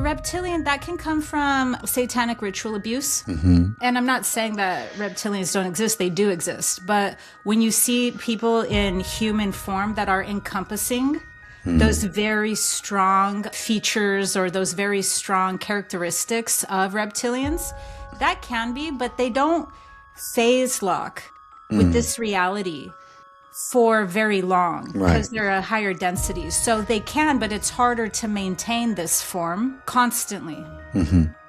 reptilian, that can come from satanic ritual abuse. And I'm not saying that reptilians don't exist. They do exist. But when you see people in human form that are encompassing those very strong features or those very strong characteristics of reptilians, that can be, but they don't phase lock with this reality for very long because they're a higher density. So they can, but it's harder to maintain this form constantly.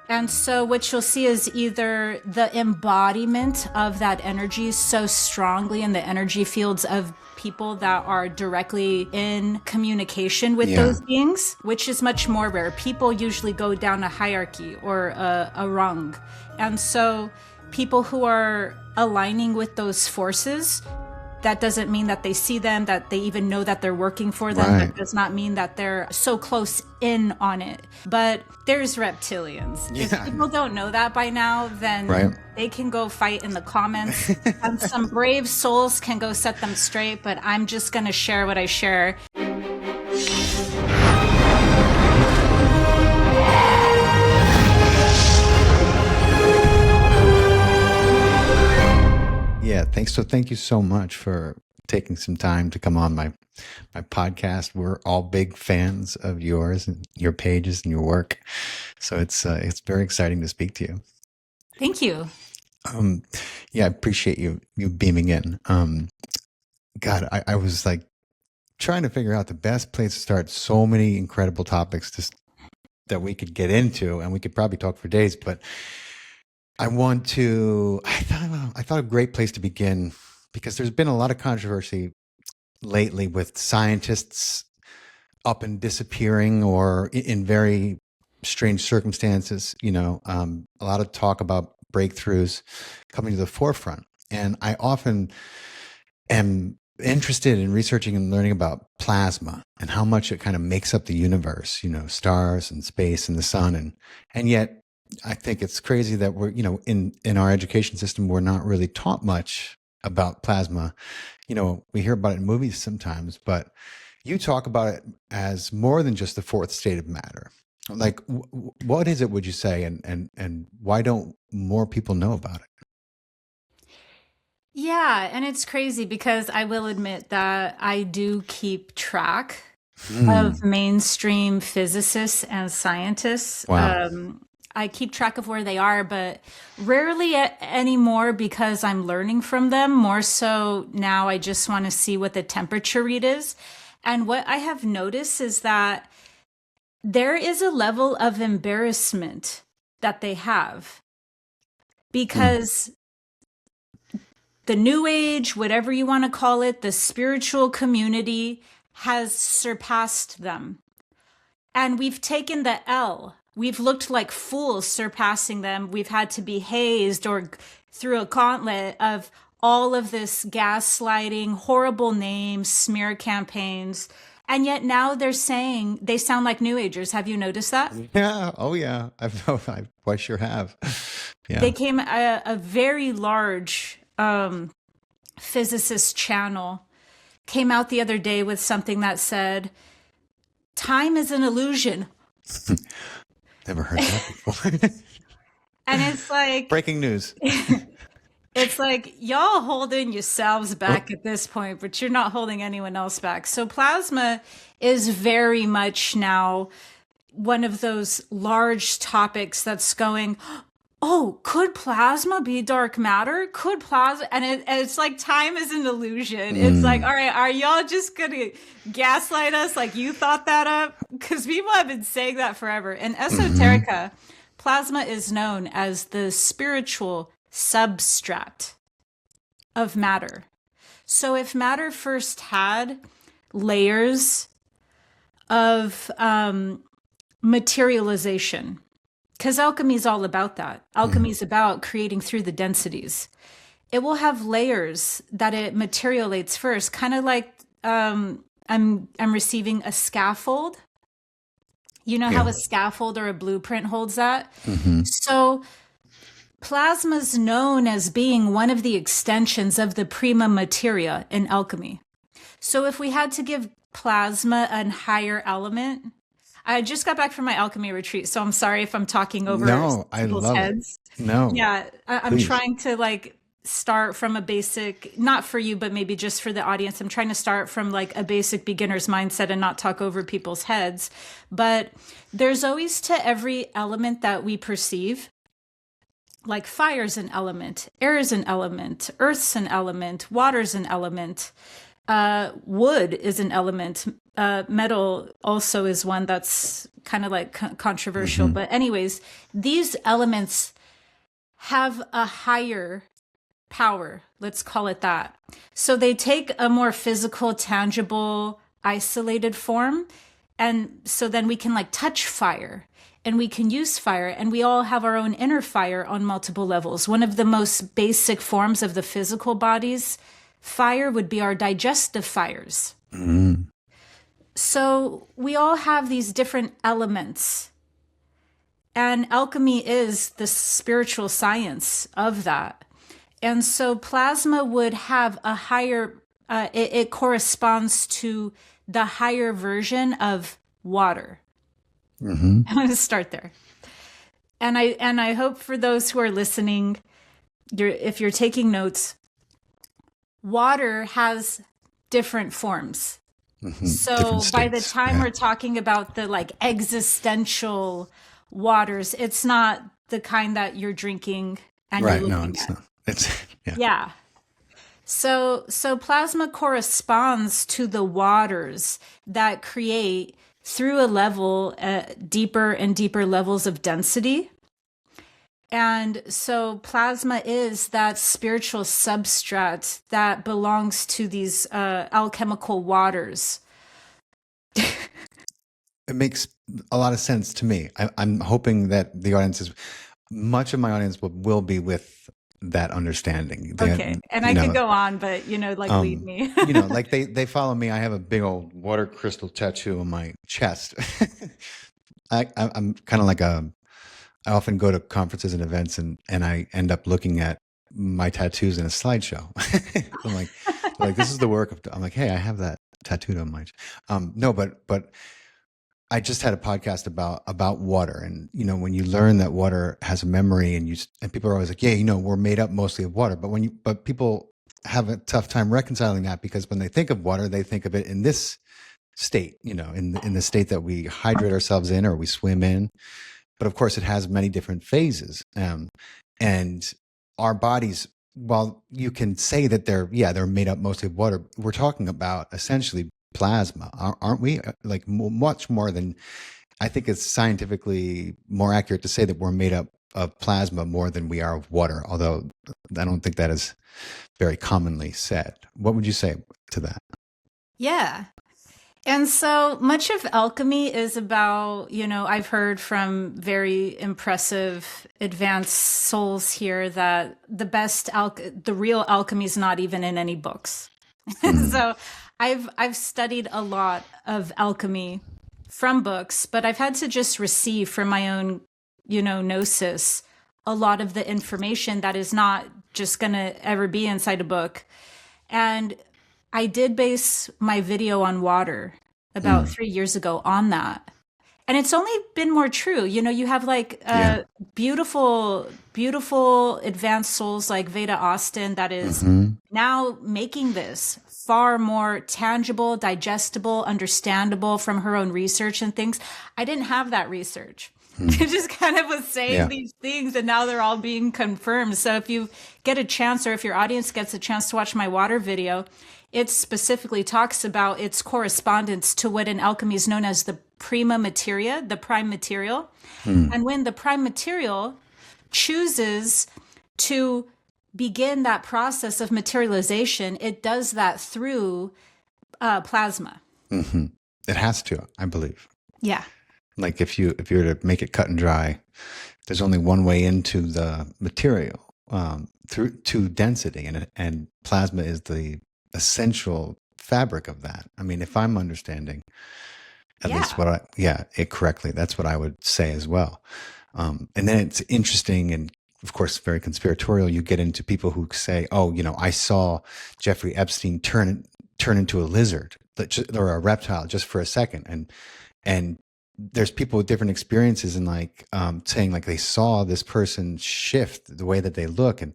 And so what you'll see is either the embodiment of that energy so strongly in the energy fields of people that are directly in communication with those beings, which is much more rare. People usually go down a hierarchy or a rung. And so people who are aligning with those forces, that doesn't mean that they see them, that they even know that they're working for them. That does not mean that they're so close in on it. But there's reptilians. If people don't know that by now, then they can go fight in the comments. And some brave souls can go set them straight, but I'm just going to share what I share. Yeah, thanks. So thank you so much for taking some time to come on my podcast. We're all big fans of yours and your pages and your work. So it's very exciting to speak to you. Thank you. Yeah, I appreciate you beaming in. God, I was like trying to figure out the best place to start. So many incredible topics that we could get into, and we could probably talk for days, but I thought a great place to begin, because there's been a lot of controversy lately with scientists up and disappearing or in very strange circumstances, a lot of talk about breakthroughs coming to the forefront. And I often am interested in researching and learning about plasma and how much it kind of makes up the universe, stars and space and the sun. And yet I think it's crazy that we're, in our education system, we're not really taught much about plasma. We hear about it in movies sometimes, but you talk about it as more than just the fourth state of matter. Like, what is it, would you say, and why don't more people know about it? Yeah, and it's crazy because I will admit that I do keep track of mainstream physicists and scientists. Wow. I keep track of where they are, but rarely anymore because I'm learning from them. More so now I just want to see what the temperature read is. And what I have noticed is that there is a level of embarrassment that they have because the new age, whatever you want to call it, the spiritual community has surpassed them. And we've taken the L. We've looked like fools surpassing them. We've had to be hazed or through a gauntlet of all of this gaslighting, horrible names, smear campaigns. And yet now they're saying they sound like New Agers. Have you noticed that? Yeah. Oh, yeah. I sure have. Yeah. They came a very large physicist channel came out the other day with something that said, "Time is an illusion." Never heard that before. And it's like breaking news. It's like y'all holding yourselves back at this point, but you're not holding anyone else back. So plasma is very much now one of those large topics that's going, oh, could plasma be dark matter? Could plasma? And it's like time is an illusion. It's like, all right, are y'all just going to gaslight us like you thought that up? Because people have been saying that forever. In esoterica, plasma is known as the spiritual substrate of matter. So if matter first had layers of materialization, because alchemy is all about that. Alchemy is about creating through the densities. It will have layers that it materializes first, kind of like I'm receiving a scaffold. You know how a scaffold or a blueprint holds that? So plasma is known as being one of the extensions of the prima materia in alchemy. So if we had to give plasma a higher element, I just got back from my alchemy retreat, so I'm sorry if I'm talking over No, I people's love heads. it. No, Yeah, I'm please. trying to like start from a basic, not for you, but maybe just for the audience. I'm trying to start from like a basic beginner's mindset and not talk over people's heads. But there's always to every element that we perceive, like fire's an element, air is an element, earth's an element, water's an element, wood is an element. Metal also is one that's kind of like controversial. But anyways, these elements have a higher power, let's call it that. So they take a more physical, tangible, isolated form. And so then we can like touch fire and we can use fire, and we all have our own inner fire on multiple levels. One of the most basic forms of the physical body's fire would be our digestive fires. So we all have these different elements. And alchemy is the spiritual science of that. And so plasma would have a higher, it corresponds to the higher version of water. I'm going to start there. And I hope for those who are listening, if you're taking notes, water has different forms. So Different by the states, time we're talking about the like existential waters, it's not the kind that you're drinking and right? you're No, looking it's at. not. It's Yeah. So plasma corresponds to the waters that create through a level, deeper and deeper levels of density. And so plasma is that spiritual substrate that belongs to these alchemical waters. It makes a lot of sense to me. I'm hoping that the audience is, much of my audience will be with that understanding. Okay. And I could go on, but, like lead me. Like they follow me. I have a big old water crystal tattoo on my chest. I'm kind of like I often go to conferences and events and I end up looking at my tattoos in a slideshow. I'm like, this is the work of, I'm like, hey, I have that tattooed on my, no, but I just had a podcast about water, and when you learn that water has a memory, and people are always like, yeah, we're made up mostly of water, but people have a tough time reconciling that, because when they think of water, they think of it in this state, in the state that we hydrate ourselves in or we swim in. But of course, it has many different phases, and our bodies, while you can say that they're made up mostly of water, we're talking about essentially plasma, aren't we? Like much more than, I think it's scientifically more accurate to say that we're made up of plasma more than we are of water, although I don't think that is very commonly said. What would you say to that? Yeah. And so much of alchemy is about, I've heard from very impressive advanced souls here that the real alchemy is not even in any books. So I've studied a lot of alchemy from books, but I've had to just receive from my own, gnosis, a lot of the information that is not just going to ever be inside a book. And I did base my video on water about 3 years ago on that. And it's only been more true. You have like beautiful, beautiful advanced souls like Veda Austin that is now making this far more tangible, digestible, understandable from her own research and things. I didn't have that research. I just kind of was saying these things, and now they're all being confirmed. So if you get a chance, or if your audience gets a chance to watch my water video, it specifically talks about its correspondence to what in alchemy is known as the prima materia, the prime material. And when the prime material chooses to begin that process of materialization, it does that through plasma. It has to, I believe. Yeah. Like if you were to make it cut and dry, there's only one way into the material, through to density, and plasma is the essential fabric of that. I mean, if I'm understanding at least it correctly, that's what I would say as well. And then it's interesting, and of course very conspiratorial. You get into people who say, "Oh, I saw Jeffrey Epstein turn into a lizard or a reptile just for a second," and there's people with different experiences and like saying like they saw this person shift the way that they look, and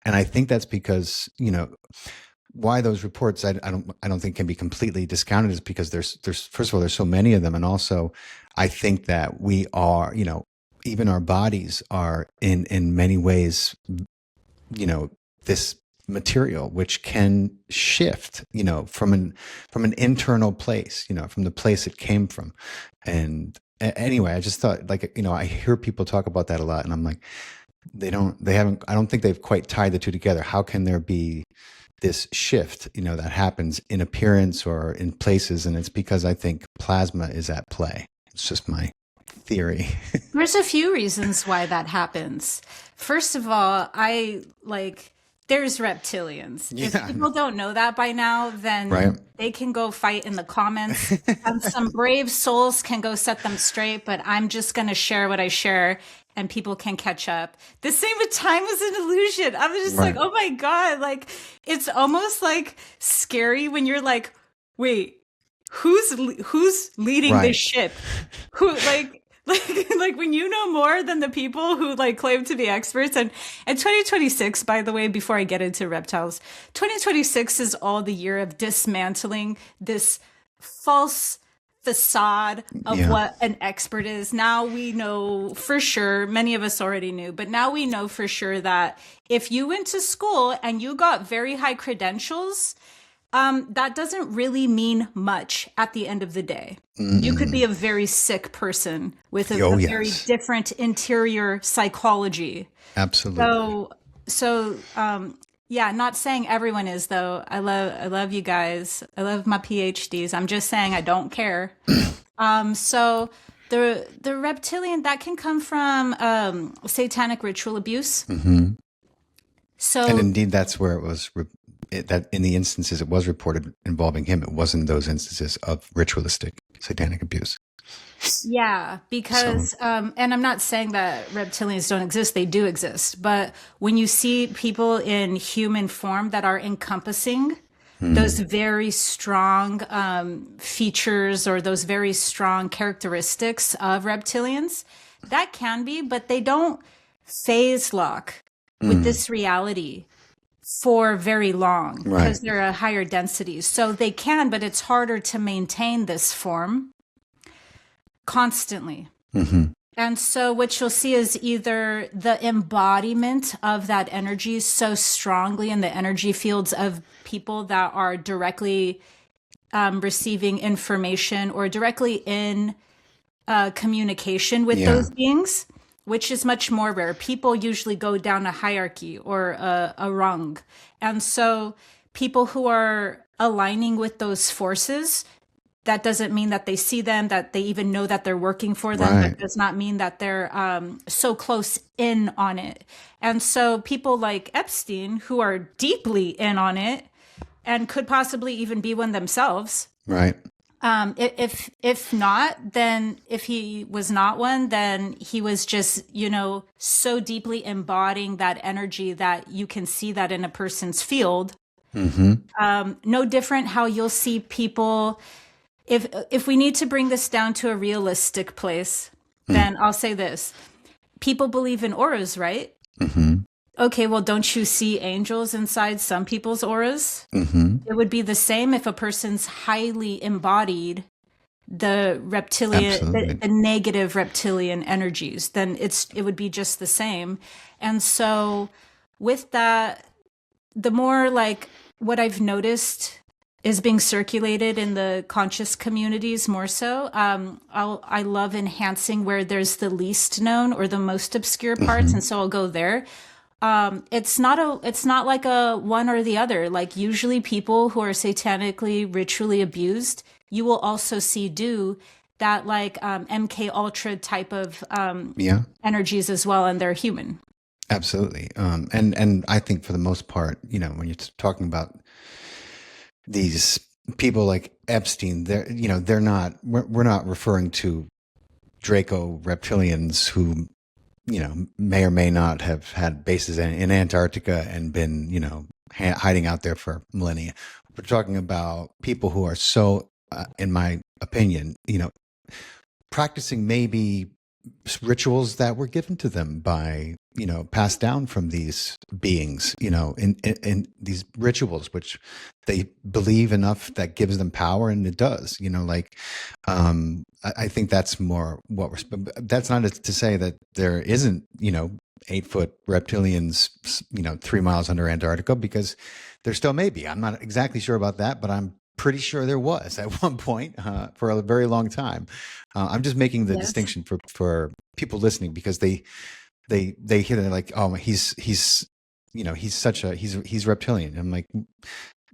I think that's because why those reports I don't think can be completely discounted is because there's first of all there's so many of them, and also I think that we are even our bodies are in many ways this material which can shift from an internal place, from the place it came from. And anyway, I just thought like I hear people talk about that a lot, and I'm like I don't think they've quite tied the two together. How can there be this shift that happens in appearance or in places? And it's because I think plasma is at play. It's just my theory. There's a few reasons why that happens. First of all, there's reptilians. Yeah. If people don't know that by now, then they can go fight in the comments. And some brave souls can go set them straight, but I'm just going to share what I share and people can catch up. The same with time was an illusion. I was just like, oh my God, like it's almost like scary when you're like, wait, who's leading this ship? Who like when you know more than the people who like claim to be experts. And 2026, by the way, before I get into reptiles, 2026 is all the year of dismantling this false facade of what an expert is. Now we know for sure, many of us already knew, but now we know for sure that if you went to school and you got very high credentials, that doesn't really mean much at the end of the day. You could be a very sick person with a very different interior psychology. Absolutely. So, not saying everyone is though. I love you guys. I love my PhDs. I'm just saying I don't care. So the reptilian, that can come from satanic ritual abuse. Mm-hmm. So, and indeed, that's where it was. That in the instances it was reported involving him, it wasn't those instances of ritualistic satanic abuse. Yeah, because, and I'm not saying that reptilians don't exist, they do exist. But when you see people in human form that are encompassing those very strong features or those very strong characteristics of reptilians, that can be, but they don't phase lock with this reality for very long because they're a higher density. So they can, but it's harder to maintain this form constantly. And so what you'll see is either the embodiment of that energy so strongly in the energy fields of people that are directly receiving information or directly in communication with those beings, which is much more rare. People usually go down a hierarchy or a rung. And so people who are aligning with those forces, that doesn't mean that they see them, that they even know that they're working for them. That does not mean that they're so close in on it. And so people like Epstein, who are deeply in on it and could possibly even be one themselves. Right. If not, then if he was not one, then he was just, so deeply embodying that energy that you can see that in a person's field. No different how you'll see people. If we need to bring this down to a realistic place, then I'll say this. People believe in auras, right? Okay, well, don't you see angels inside some people's auras? It would be the same if a person's highly embodied the reptilian, the negative reptilian energies, then it would be just the same. And so with that, the more like what I've noticed is being circulated in the conscious communities more so. I love enhancing where there's the least known or the most obscure parts. And so I'll go there. It's not like a one or the other. Like usually people who are satanically ritually abused, you will also see do that like MK Ultra type of energies as well, and they're human. Absolutely. And I think for the most part, when you're talking about these people like Epstein, we're not referring to Draco reptilians who may or may not have had bases in Antarctica and been, hiding out there for millennia. We're talking about people who are so, in my opinion, practicing maybe rituals that were given to them by, passed down from these beings, in these rituals, which they believe enough that gives them power, and it does, I think that's more what that's not to say that there isn't, 8-foot reptilians, 3 miles under Antarctica, because there still may be. I'm not exactly sure about that, but I'm pretty sure there was at one point for a very long time. I'm just making the distinction for people listening, because they hear, they're like, oh, he's reptilian. I'm like,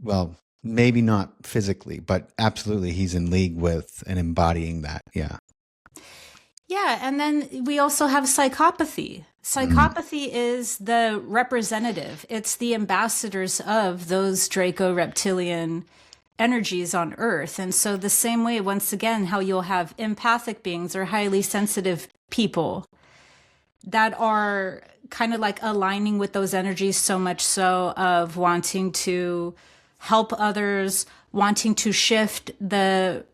well, maybe not physically, but absolutely he's in league with and embodying that. Yeah. Yeah. And then we also have psychopathy. Psychopathy is the representative. It's the ambassadors of those Draco reptilian energies on Earth. And so the same way, once again, how you'll have empathic beings or highly sensitive people that are kind of like aligning with those energies, so much so of wanting to help others, wanting to shift the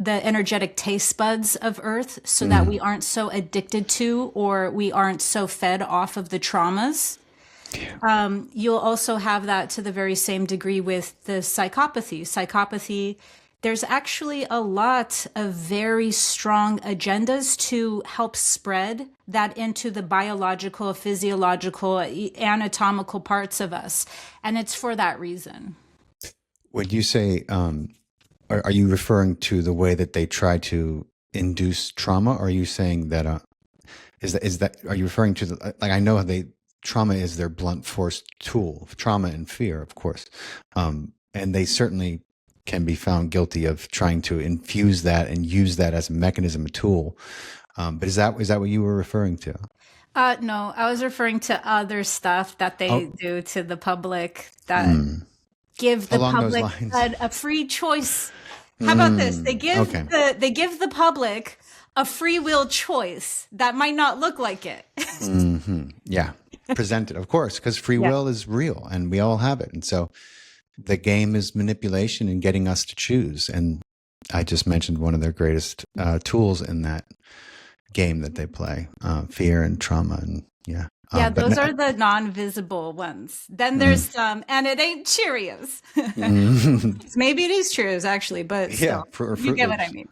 energetic taste buds of Earth so that we aren't so addicted to, or we aren't so fed off of the traumas. You'll also have that to the very same degree with the psychopathy. Psychopathy, there's actually a lot of very strong agendas to help spread that into the biological, physiological, anatomical parts of us. And it's for that reason. When you say, are you referring to the way that they try to induce trauma? Or are you saying that, are you referring to like, I know trauma is their blunt force tool, trauma and fear, of course. And they certainly can be found guilty of trying to infuse that and use that as a mechanism, a tool. But is that what you were referring to? No, I was referring to other stuff that they do to the public that give the public a free choice. How about this? They give they give the public a free will choice that might not look like it. Yeah. Presented, of course, because free will is real and we all have it. And so the game is manipulation and getting us to choose. And I just mentioned one of their greatest tools in that game that they play, fear and trauma. And those are the non-visible ones. Then there's some, and it ain't Cheerios. Maybe it is Cheerios, actually, but still, you get what I mean.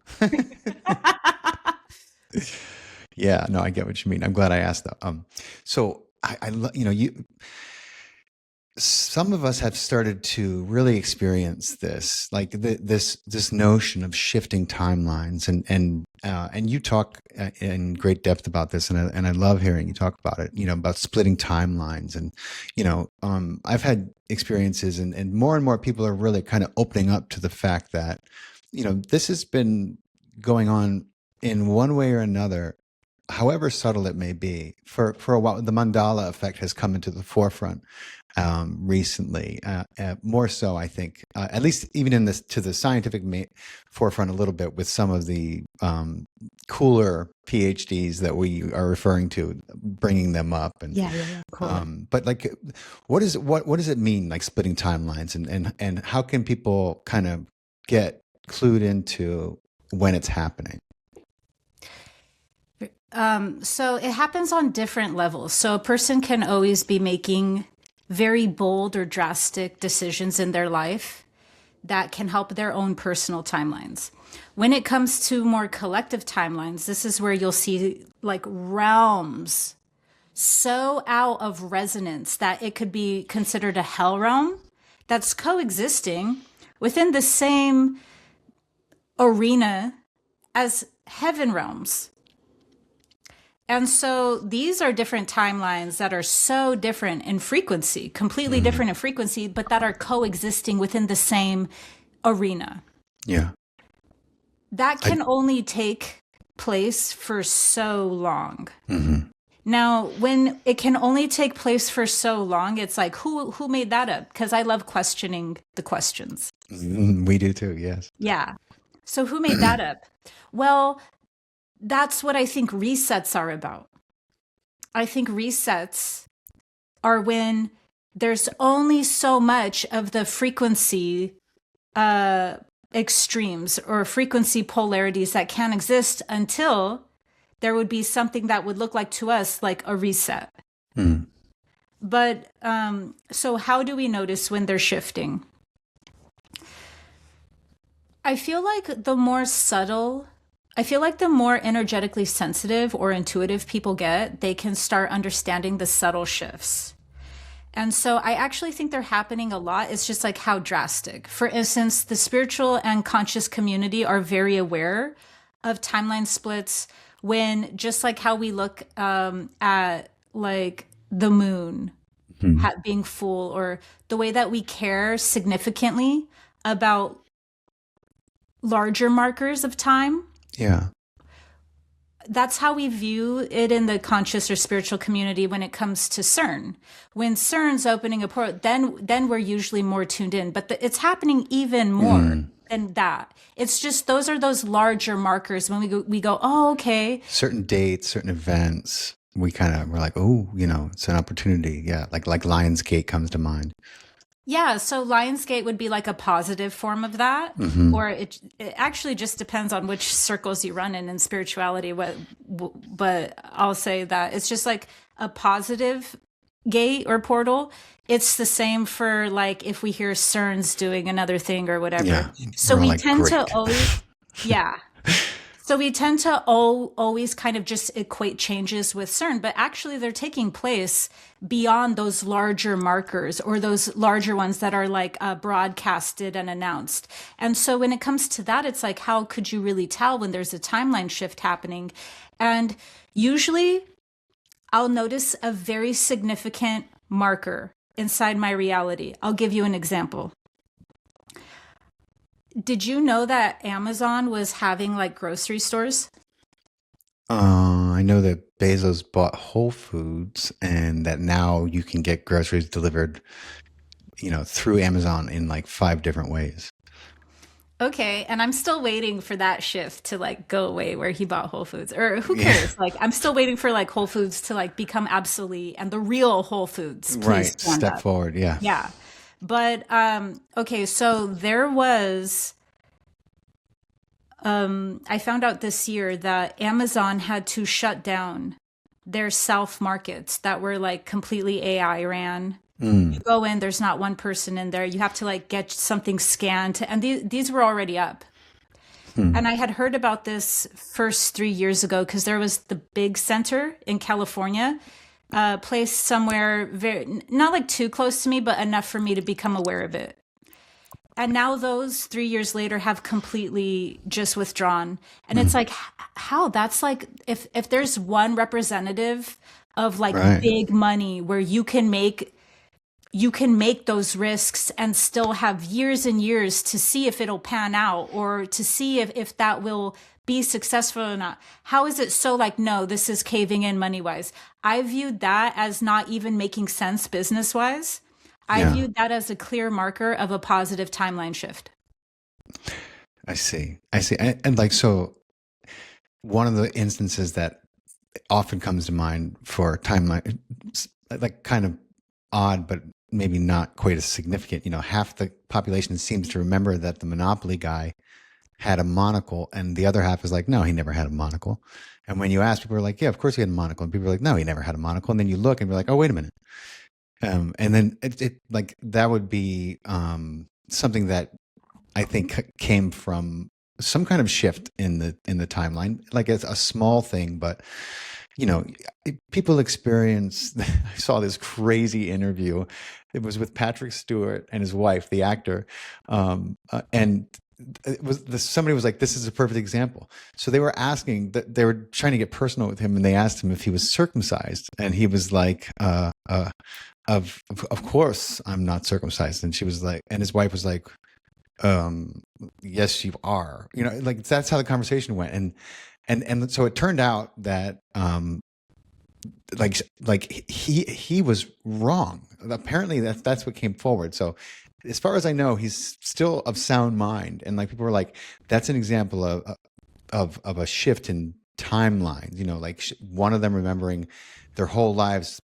Yeah, no, I get what you mean. I'm glad I asked that. So some of us have started to really experience this, like this notion of shifting timelines, and you talk in great depth about this, and I love hearing you talk about it. About splitting timelines, and I've had experiences, and more people are really kind of opening up to the fact that this has been going on in one way or another, however subtle it may be, for a while. The Mandela Effect has come into the forefront recently, more so, I think, at least even to the scientific forefront a little bit, with some of the cooler PhDs that we are referring to, bringing them up. And cool. But like, what does it mean, like splitting timelines, and how can people kind of get clued into when it's happening? So it happens on different levels. So a person can always be making very bold or drastic decisions in their life that can help their own personal timelines. When it comes to more collective timelines, this is where you'll see like realms so out of resonance that it could be considered a hell realm that's coexisting within the same arena as heaven realms. And so these are different timelines that are so different in frequency, completely different in frequency, but that are coexisting within the same arena. Yeah. That can only take place for so long. Mm-hmm. Now, when it can only take place for so long, it's like, who made that up? Because I love questioning the questions. We do too, yes. Yeah. So who made that up? Well, that's what I think resets are about. I think resets are when there's only so much of the frequency extremes or frequency polarities that can exist until there would be something that would look like to us like a reset. But so how do we notice when they're shifting? I feel like the more energetically sensitive or intuitive people get, they can start understanding the subtle shifts. And so I actually think they're happening a lot. It's just like how drastic. For instance, the spiritual and conscious community are very aware of timeline splits when, just like how we look at like the moon being full, or the way that we care significantly about larger markers of time. Yeah. That's how we view it in the conscious or spiritual community when it comes to CERN. When CERN's opening a portal, then we're usually more tuned in. But it's happening even more than that. It's just those are those larger markers when we go, oh, okay. Certain dates, certain events, we're like, oh, it's an opportunity. Yeah, like Lionsgate comes to mind. Yeah, so Lionsgate would be like a positive form of that, or it actually just depends on which circles you run in spirituality. But I'll say that it's just like a positive gate or portal. It's the same for like if we hear CERN's doing another thing or whatever. Yeah, so we like, tend great. to always, yeah. So we tend to always kind of just equate changes with CERN, but actually they're taking place beyond those larger markers or those larger ones that are like broadcasted and announced. And so when it comes to that, it's like, how could you really tell when there's a timeline shift happening? And usually I'll notice a very significant marker inside my reality. I'll give you an example. Did you know that Amazon was having like grocery stores? I know that Bezos bought Whole Foods, and that now you can get groceries delivered, through Amazon in like 5 different ways. Okay, and I'm still waiting for that shift to like go away where he bought Whole Foods. Or who cares? Yeah. Like I'm still waiting for like Whole Foods to like become obsolete and the real Whole Foods. Right, step forward, yeah. Yeah. But okay, so there was I found out this year that Amazon had to shut down their self markets that were like completely AI ran. You go in, there's not one person in there. You have to like get something scanned, and these were already up. And I had heard about this first 3 years ago because there was the big center in California, place somewhere very not like too close to me, but enough for me to become aware of it. And now those 3 years later have completely just withdrawn. And it's like, how? That's like, if there's one representative of like big money where you can make those risks and still have years and years to see if it'll pan out or to see if that will be successful or not. How is it so like, no, this is caving in money-wise? I viewed that as not even making sense business-wise. I viewed that as a clear marker of a positive timeline shift. I see. And like, so one of the instances that often comes to mind for timeline, like kind of odd, but maybe not quite as significant, half the population seems to remember that the Monopoly guy had a monocle, and the other half is like, no, he never had a monocle. And when you ask, people are like, yeah, of course he had a monocle. And people are like, no, he never had a monocle. And then you look and you're like, oh, wait a minute. And then it like that would be something that I think came from some kind of shift in the timeline. Like it's a small thing, but people experience. I saw this crazy interview. It was with Patrick Stewart and his wife, the actor, and it was somebody was like, "This is a perfect example." So they were asking that they were trying to get personal with him, and they asked him if he was circumcised, and he was like, Of course I'm not circumcised." And she was like, and his wife was like, yes, you are, like that's how the conversation went. And so it turned out that, like he was wrong. Apparently that's what came forward. So as far as I know, he's still of sound mind. And like people were like, that's an example of a shift in timelines, like one of them remembering their whole lives,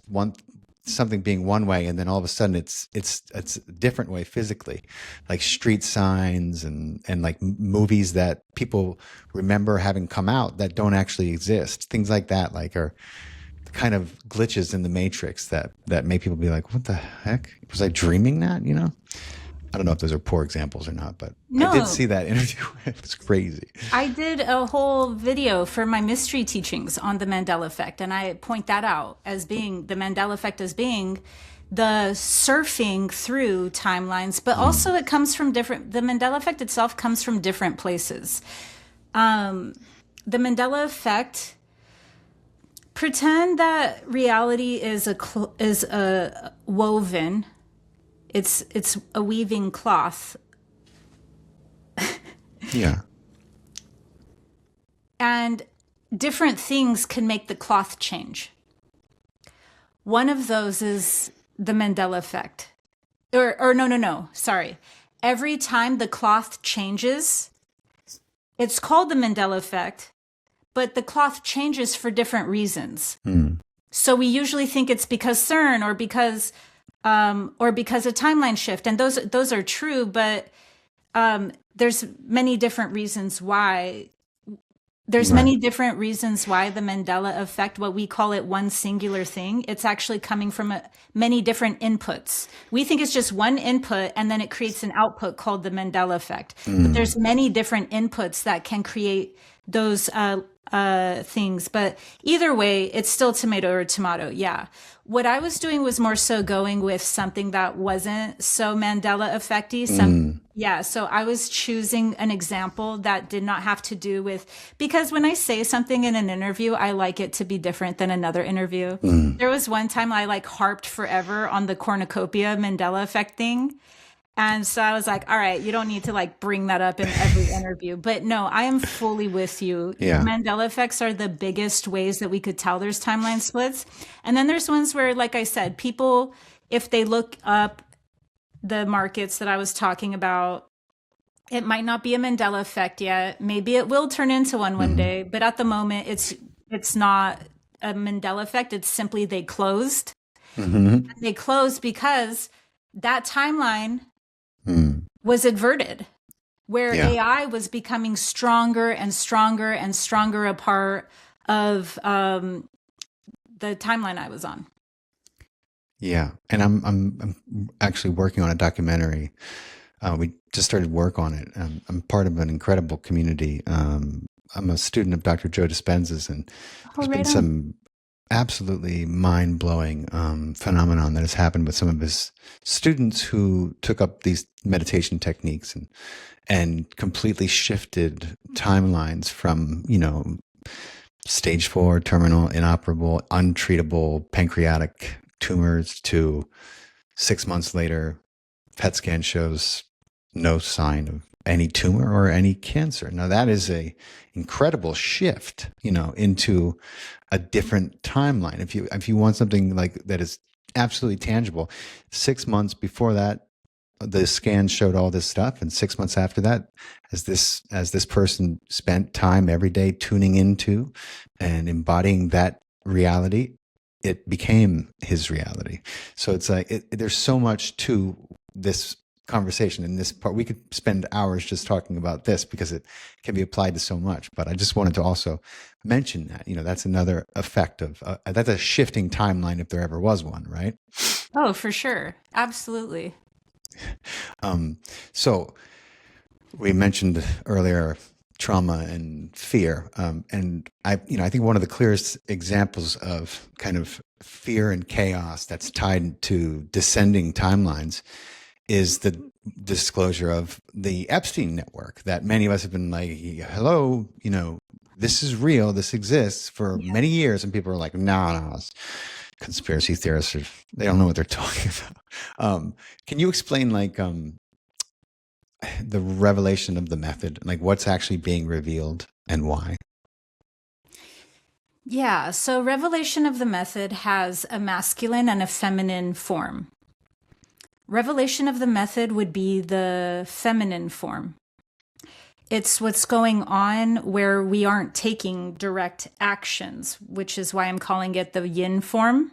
something being one way, and then all of a sudden it's a different way physically, like street signs and like movies that people remember having come out that don't actually exist. Things like that, like, are kind of glitches in the matrix that make people be like, what the heck? Was I dreaming that? You know? I don't know if those are poor examples or not, but No. I did see that interview. It was crazy. I did a whole video for my mystery teachings on the Mandela Effect, and I point that out as being the Mandela Effect as being the surfing through timelines, but also it comes from different, the Mandela Effect itself comes from different places. The Mandela Effect, pretend that reality is a woven. It's a weaving cloth. Yeah. And different things can make the cloth change. One of those is the Mandela Effect. Or no, sorry. Every time the cloth changes, it's called the Mandela Effect, but the cloth changes for different reasons. So we usually think it's because CERN or because a timeline shift, and those are true, but there's many different reasons why. There's many different reasons why the Mandela Effect, what we call it one singular thing, it's actually coming from many different inputs. We think it's just one input and then it creates an output called the Mandela Effect. But there's many different inputs that can create those things. But either way, it's still tomato or tomato. Yeah. What I was doing was more so going with something that wasn't so Mandela Effect-y. Yeah. So I was choosing an example that did not have to do with, because when I say something in an interview, I like it to be different than another interview. There was one time I like harped forever on the cornucopia Mandela Effect thing. And so I was like, all right, you don't need to like bring that up in every interview. But no, I am fully with you. Yeah. Mandela effects are the biggest ways that we could tell there's timeline splits. And then there's ones where, like I said, people, if they look up the markets that I was talking about, it might not be a Mandela effect yet. Maybe it will turn into one day. But at the moment, it's not a Mandela effect. It's simply they closed. And they closed because that timeline was inverted, where AI was becoming stronger and stronger and stronger a part of the timeline I was on. Yeah, and I'm actually working on a documentary. We just started work on it. I'm part of an incredible community. I'm a student of Dr. Joe Dispenza's, and there's been some absolutely mind-blowing phenomenon that has happened with some of his students who took up these meditation techniques and completely shifted timelines from, stage 4, terminal, inoperable, untreatable pancreatic tumors to 6 months later, PET scan shows no sign of any tumor or any cancer. Now that is a incredible shift, into a different timeline. If you want something like that is absolutely tangible, 6 months before that, the scans showed all this stuff, and 6 months after that, as this person spent time every day tuning into and embodying that reality, it became his reality. So it's like there's so much to this conversation in this part. We could spend hours just talking about this because it can be applied to so much. But I just wanted to also mention that, that's another effect of that's a shifting timeline if there ever was one, right? Oh, for sure. Absolutely. So we mentioned earlier trauma and fear. And I think one of the clearest examples of kind of fear and chaos that's tied to descending timelines is the disclosure of the Epstein network that many of us have been like, hello, this is real, this exists for many years. And people are like, no, conspiracy theorists, they don't know what they're talking about. Can you explain the revelation of the method, like what's actually being revealed and why? Yeah, so revelation of the method has a masculine and a feminine form. Revelation of the method would be the feminine form. It's what's going on where we aren't taking direct actions, which is why I'm calling it the yin form.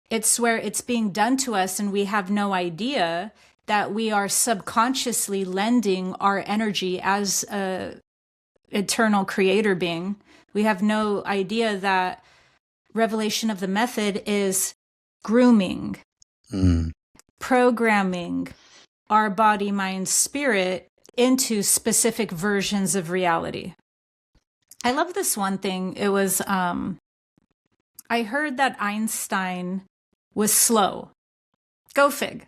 It's where it's being done to us and we have no idea that we are subconsciously lending our energy as a eternal creator being. We have no idea that revelation of the method is grooming, programming our body, mind, spirit into specific versions of reality. I love this one thing. It was, I heard that Einstein was slow. Go fig.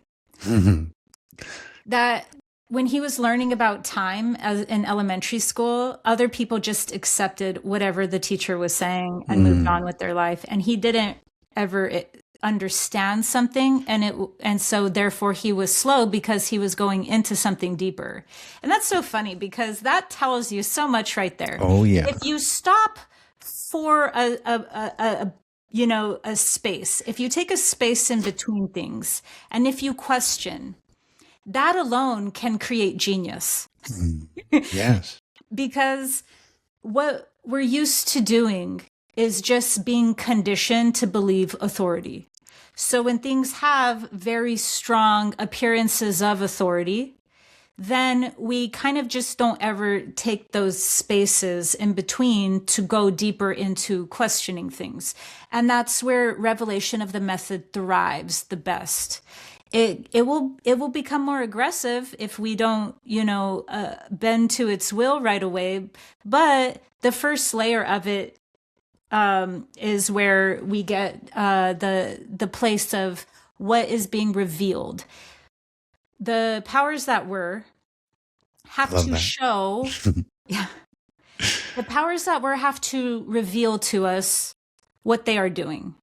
That when he was learning about time as in elementary school, other people just accepted whatever the teacher was saying and moved on with their life. And he didn't ever understand something. And so therefore he was slow because he was going into something deeper. And that's so funny because that tells you so much right there. Oh, yeah. If you stop for a space, if you take a space in between things, and if you question, that alone can create genius. Yes. Because what we're used to doing is just being conditioned to believe authority. So when things have very strong appearances of authority, then we kind of just don't ever take those spaces in between to go deeper into questioning things. And that's where revelation of the method thrives the best. It will become more aggressive if we don't, bend to its will right away. But the first layer of it is where we get the place of what is being revealed. The powers that were have to show, the powers that were have to reveal to us what they are doing.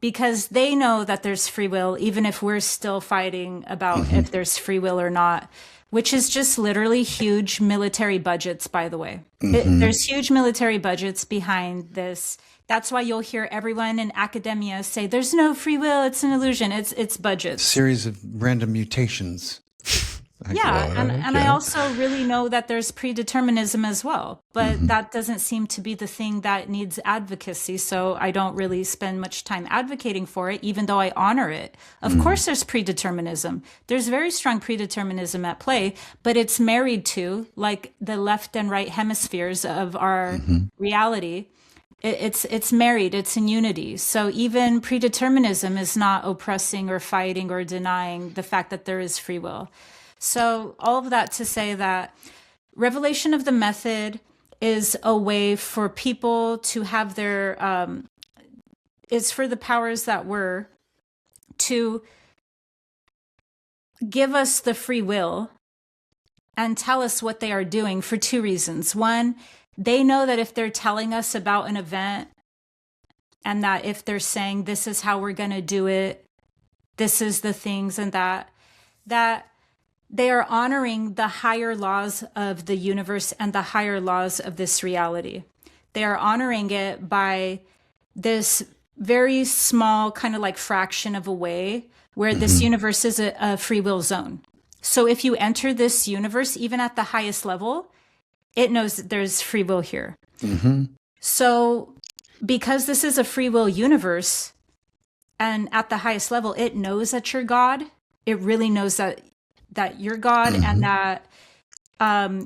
Because they know that there's free will, even if we're still fighting about if there's free will or not, which is just literally huge military budgets, by the way. There's huge military budgets behind this. That's why you'll hear everyone in academia say, there's no free will, it's an illusion, it's budgets. Series of random mutations. I also really know that there's predeterminism as well, but that doesn't seem to be the thing that needs advocacy, so I don't really spend much time advocating for it, even though I honor it. Of course there's predeterminism. There's very strong predeterminism at play, but it's married to, like the left and right hemispheres of our reality. It's married, it's in unity. So even predeterminism is not oppressing or fighting or denying the fact that there is free will. So all of that to say that revelation of the method is a way for people to have their, is for the powers that were to give us the free will and tell us what they are doing for two reasons. One, they know that if they're telling us about an event and that if they're saying this is how we're going to do it, this is the things and that they are honoring the higher laws of the universe and the higher laws of this reality. They are honoring it by this very small kind of like fraction of a way where this universe is a free will zone. So if you enter this universe, even at the highest level, it knows that there's free will here. So because this is a free will universe and at the highest level, it knows that you're God. It really knows that you're God and that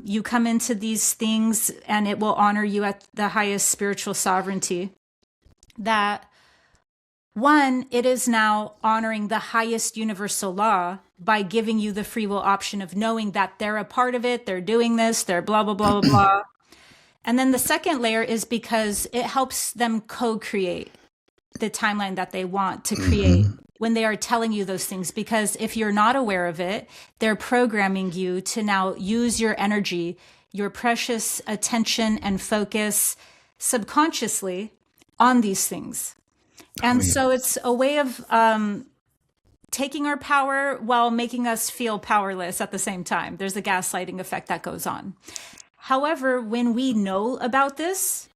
you come into these things and it will honor you at the highest spiritual sovereignty. That one, it is now honoring the highest universal law by giving you the free will option of knowing that they're a part of it, they're doing this, they're blah, blah, blah, blah, blah. And then the second layer is because it helps them co-create the timeline that they want to create when they are telling you those things. Because if you're not aware of it, they're programming you to now use your energy, your precious attention and focus subconsciously on these things. And so it's a way of taking our power while making us feel powerless at the same time. There's a gaslighting effect that goes on. However, when we know about this,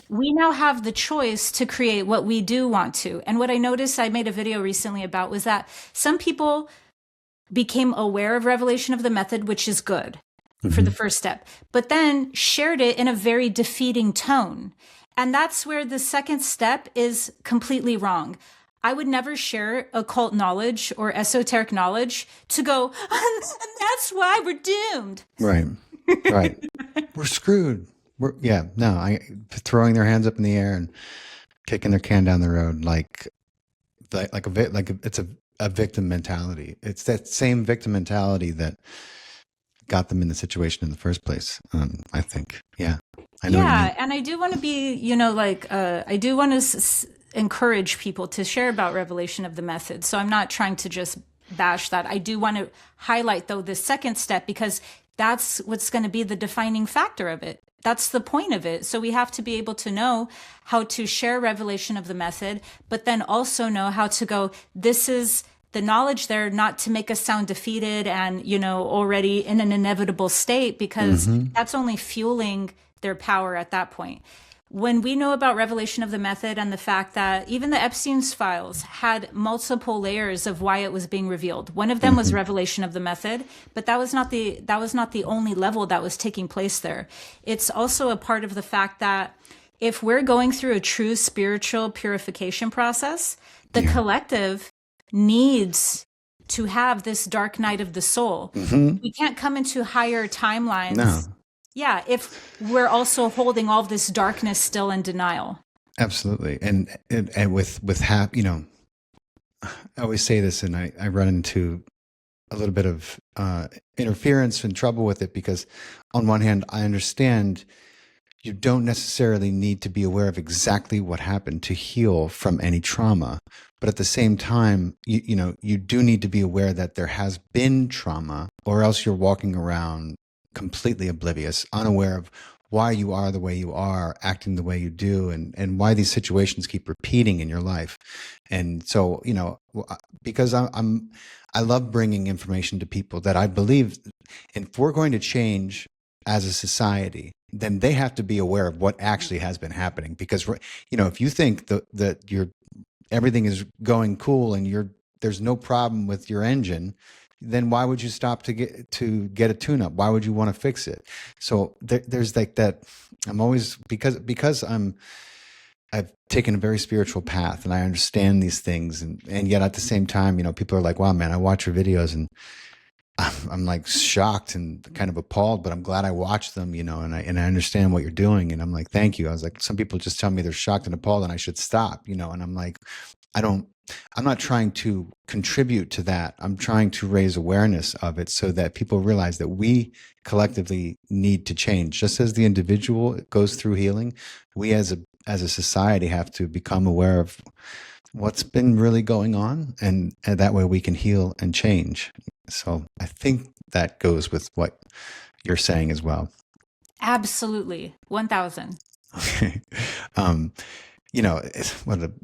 we now have the choice to create what we do want to. And what I noticed, I made a video recently about, was that some people became aware of revelation of the method, which is good for the first step, but then shared it in a very defeating tone. And that's where the second step is completely wrong. I would never share occult knowledge or esoteric knowledge to go, and that's why we're doomed. Right. Right. We're screwed. Throwing their hands up in the air and kicking their can down the road it's a victim mentality. It's that same victim mentality that got them in the situation in the first place. I think. Yeah. I know what you mean. And I do want to be, I do want to encourage people to share about revelation of the method. So I'm not trying to just bash that. I do want to highlight, though, the second step, because that's what's going to be the defining factor of it. That's the point of it. So we have to be able to know how to share revelation of the method, but then also know how to go, this is the knowledge there, not to make us sound defeated and, already in an inevitable state, because that's only fueling their power at that point. When we know about revelation of the method and the fact that even the Epstein's files had multiple layers of why it was being revealed. One of them was revelation of the method, but that was not the only level that was taking place there. It's also a part of the fact that if we're going through a true spiritual purification process, the collective needs to have this dark night of the soul. We can't come into higher timelines. No. Yeah, if we're also holding all of this darkness still in denial. Absolutely. And with I always say this, and I run into a little bit of interference and trouble with it, because on one hand, I understand you don't necessarily need to be aware of exactly what happened to heal from any trauma. But at the same time, you do need to be aware that there has been trauma, or else you're walking around completely oblivious, unaware of why you are the way you are, acting the way you do, and why these situations keep repeating in your life. And so, because I love bringing information to people that I believe, and if we're going to change as a society, then they have to be aware of what actually has been happening. Because, if you think that everything is going cool and there's no problem with your engine, then why would you stop to get a tune-up? Why would you want to fix it? So there's like that. I'm always, because I've taken a very spiritual path and I understand these things, and yet at the same time, people are like, wow, man, I watch your videos and I'm like shocked and kind of appalled, but I'm glad I watched them, and I understand what you're doing. And I'm like, thank you. I was like, some people just tell me they're shocked and appalled and I should stop, and I'm like, I'm not trying to contribute to that. I'm trying to raise awareness of it so that people realize that we collectively need to change. Just as the individual goes through healing, we as a society have to become aware of what's been really going on, and that way we can heal and change. So I think that goes with what you're saying as well. Absolutely. 1,000. Okay.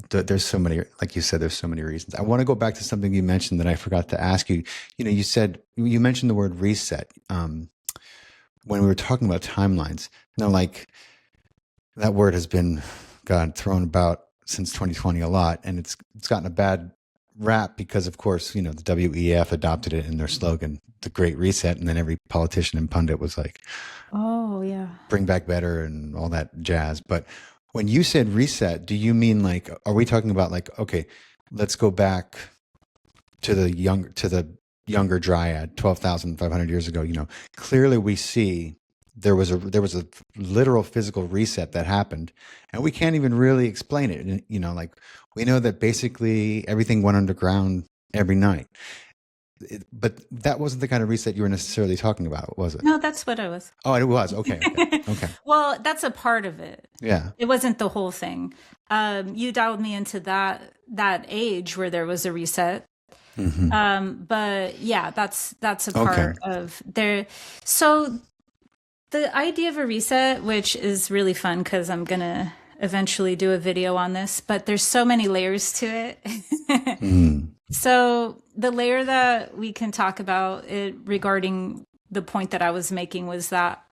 There's so many, like you said, there's so many reasons. I want to go back to something you mentioned that I forgot to ask you. You mentioned the word reset when we were talking about timelines. Like that word has been, thrown about since 2020 a lot, and it's gotten a bad rap because, of course, the WEF adopted it in their slogan, the Great Reset, and then every politician and pundit was like, "Oh yeah, bring back better" and all that jazz. But when you said reset, do you mean are we talking about okay, let's go back to the younger dryad 12,500 years ago? Clearly we see there was a literal physical reset that happened, and we can't even really explain it. We know that basically everything went underground every night. But that wasn't the kind of reset you were necessarily talking about, was it? No, that's what I was. Oh, it was. Okay. Okay. Well, that's a part of it. Yeah. It wasn't the whole thing. You dialed me into that age where there was a reset. But yeah, that's a part of there. So the idea of a reset, which is really fun because I'm going to eventually do a video on this, but there's so many layers to it. So the layer that we can talk about it regarding the point that I was making was that,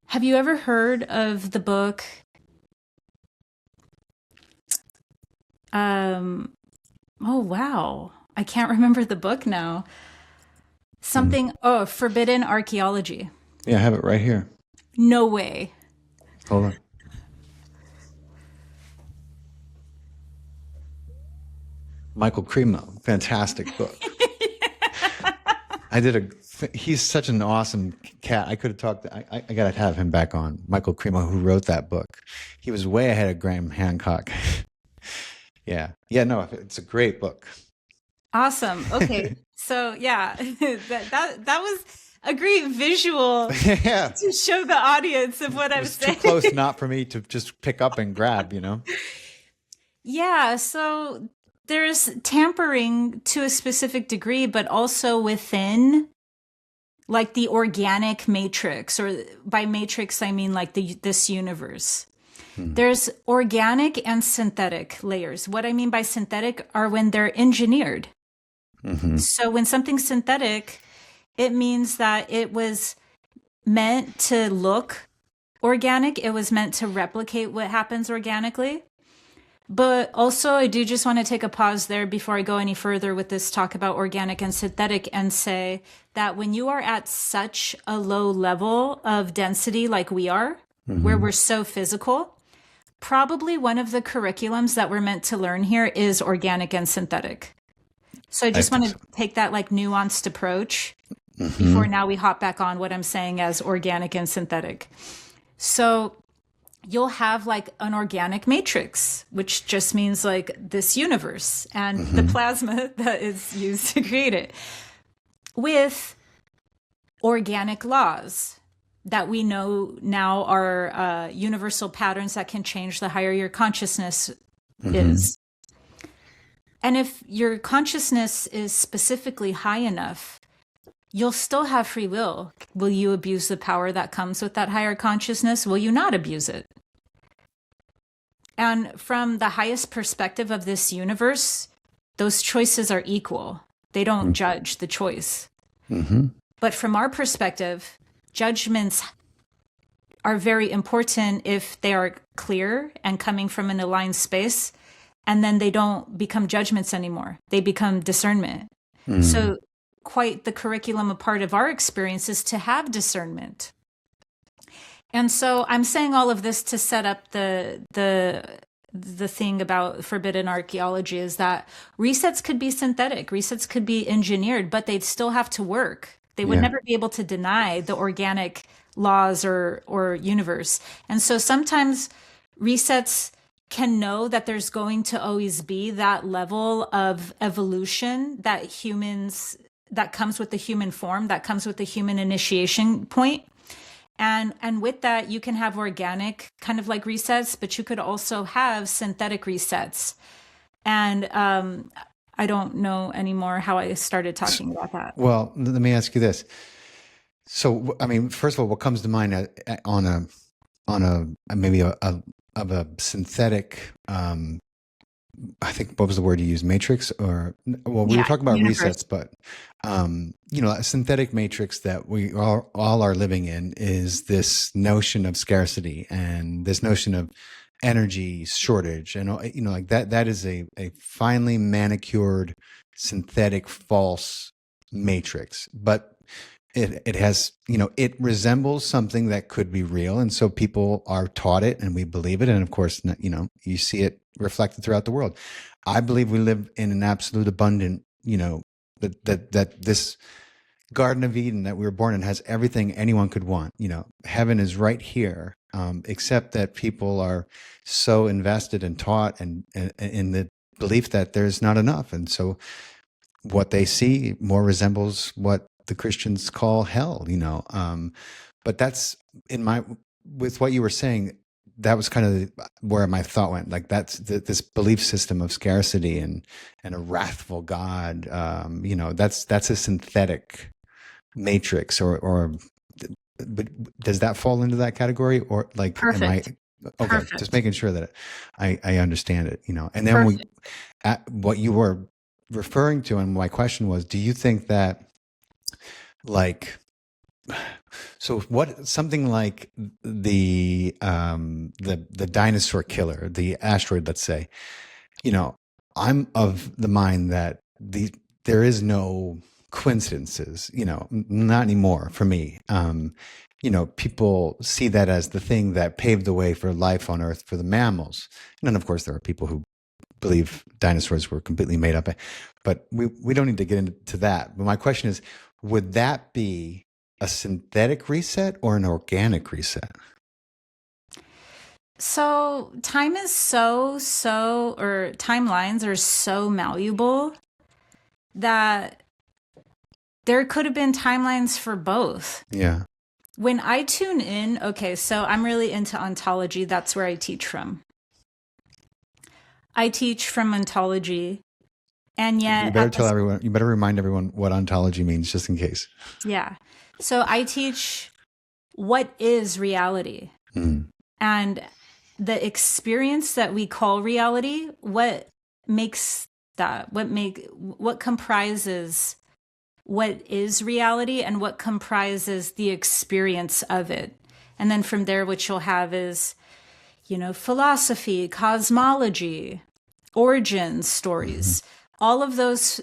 have you ever heard of the book? Oh, wow. I can't remember the book now. Forbidden Archaeology. Yeah, I have it right here. No way. Hold on. Michael Cremo, fantastic book. He's such an awesome cat. I could have talked, I got to have him back on. Michael Cremo, who wrote that book. He was way ahead of Graham Hancock. Yeah. Yeah, no, it's a great book. Awesome. Okay. So yeah, that was a great visual Yeah. to show the audience of what It I'm was too saying. close not for me to just pick up and grab, you know? Yeah, so there's tampering to a specific degree, but also within like the organic matrix, or by matrix, I mean like this universe. There's organic and synthetic layers. What I mean by synthetic are when they're engineered. So when something's synthetic, it means that it was meant to look organic. It was meant to replicate what happens organically. But also, I do just want to take a pause there before I go any further with this talk about organic and synthetic, and say that when you are at such a low level of density like we are, where we're so physical, probably one of the curriculums that we're meant to learn here is organic and synthetic. So I just want to take that like nuanced approach before now we hop back on what I'm saying as organic and synthetic. So you'll have like an organic matrix, which just means like this universe and the plasma that is used to create it, with organic laws that we know now are universal patterns that can change the higher your consciousness is. And if your consciousness is specifically high enough, you'll still have free will. Will you abuse the power that comes with that higher consciousness? Will you not abuse it? And from the highest perspective of this universe, those choices are equal. They don't judge the choice. But from our perspective, judgments are very important if they are clear and coming from an aligned space, and then they don't become judgments anymore. They become discernment. So quite the curriculum, a part of our experience is to have discernment. And so I'm saying all of this to set up the thing about forbidden archaeology, is that resets could be synthetic, resets could be engineered, but they'd still have to work. They would never be able to deny the organic laws or universe. And so sometimes resets can know that there's going to always be that level of evolution that comes with the human form, that comes with the human initiation point. And with that, you can have organic kind of like resets, but you could also have synthetic resets. And I don't know anymore how I started talking about that. Well, let me ask you this. So, I mean, first of all, what comes to mind on a maybe of a synthetic, I think, what was the word you used? Matrix, or, well, we were talking about resets, but, a synthetic matrix that we all are living in is this notion of scarcity and this notion of energy shortage. And, like that is a finely manicured synthetic false matrix, but it has, it resembles something that could be real. And so people are taught it and we believe it. And of course, you see it reflected throughout the world. I believe we live in an absolute abundant, that this Garden of Eden that we were born in has everything anyone could want. Heaven is right here, except that people are so invested and taught and in the belief that there's not enough. And so what they see more resembles what the Christians call hell, but that's with what you were saying, that was kind of where my thought went. Like that's this belief system of scarcity and a wrathful God, that's a synthetic matrix but does that fall into that category, or like, Perfect. Okay, Perfect. just making sure that I understand it, and then what you were referring to, and my question was, do you think that something like the dinosaur killer, the asteroid, let's say, I'm of the mind that there is no coincidences, not anymore for me. People see that as the thing that paved the way for life on Earth for the mammals. And then of course there are people who believe dinosaurs were completely made up. But we don't need to get into that. But my question is, would that be a synthetic reset or an organic reset? So time is or timelines are so malleable that there could have been timelines for both. Yeah. When I tune in, okay, so I'm really into ontology. That's where I teach from. I teach from ontology. And yet... You better remind everyone what ontology means, just in case. Yeah. So I teach what is reality. And the experience that we call reality, what makes that? What comprises what is reality and what comprises the experience of it? And then from there, what you'll have is, philosophy, cosmology, origin stories. All of those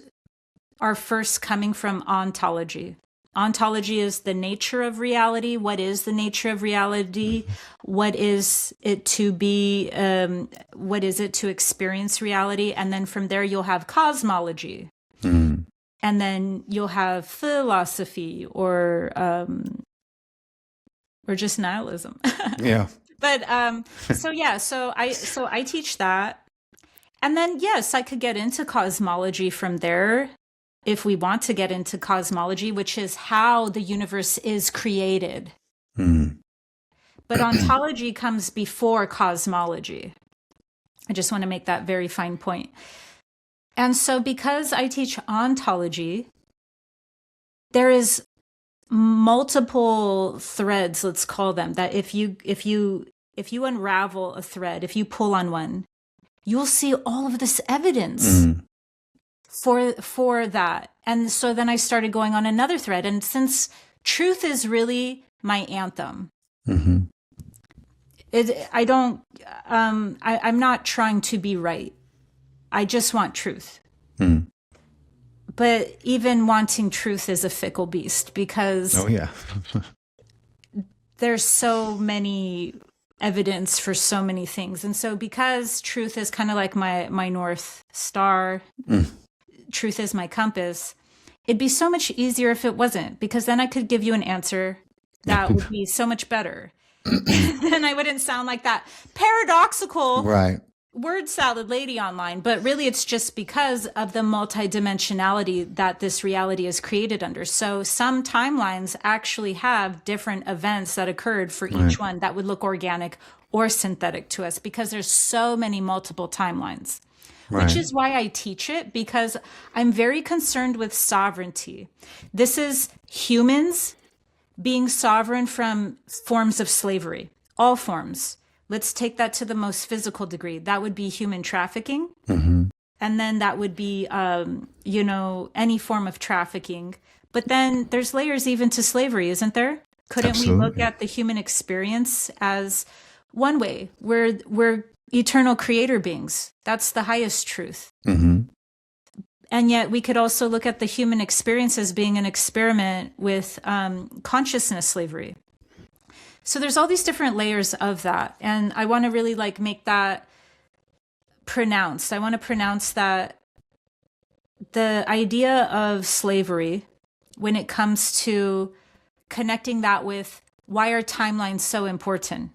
are first coming from ontology. Ontology is the nature of reality. What is the nature of reality? What is it to be? What is it to experience reality? And then from there, you'll have cosmology. And then you'll have philosophy or just nihilism. Yeah. But so I teach that. And then, yes, I could get into cosmology from there. If we want to get into cosmology, which is how the universe is created. But ontology comes before cosmology. I just want to make that very fine point. And so because I teach ontology, there is multiple threads, let's call them, that if you unravel a thread, if you pull on one, you'll see all of this evidence. For that. And so then I started going on another thread. And since truth is really my anthem, I'm not trying to be right. I just want truth. But even wanting truth is a fickle beast because there's so many evidence for so many things. And so because truth is kind of like my North Star, truth is my compass, it'd be so much easier if it wasn't, because then I could give you an answer that would be so much better. And I wouldn't sound like that paradoxical word salad lady online. But really, it's just because of the multidimensionality that this reality is created under. So some timelines actually have different events that occurred for each one that would look organic or synthetic to us, because there's so many multiple timelines. Which is why I teach it, because I'm very concerned with sovereignty. This is humans being sovereign from forms of slavery, all forms. Let's take that to the most physical degree. That would be human trafficking. And then that would be, any form of trafficking. But then there's layers even to slavery, isn't there? Couldn't we look at the human experience as one way? We're eternal creator beings. That's the highest truth. And yet we could also look at the human experience as being an experiment with consciousness slavery. So there's all these different layers of that. And I want to really make that pronounced. I want to pronounce that the idea of slavery, when it comes to connecting that with why are timelines so important?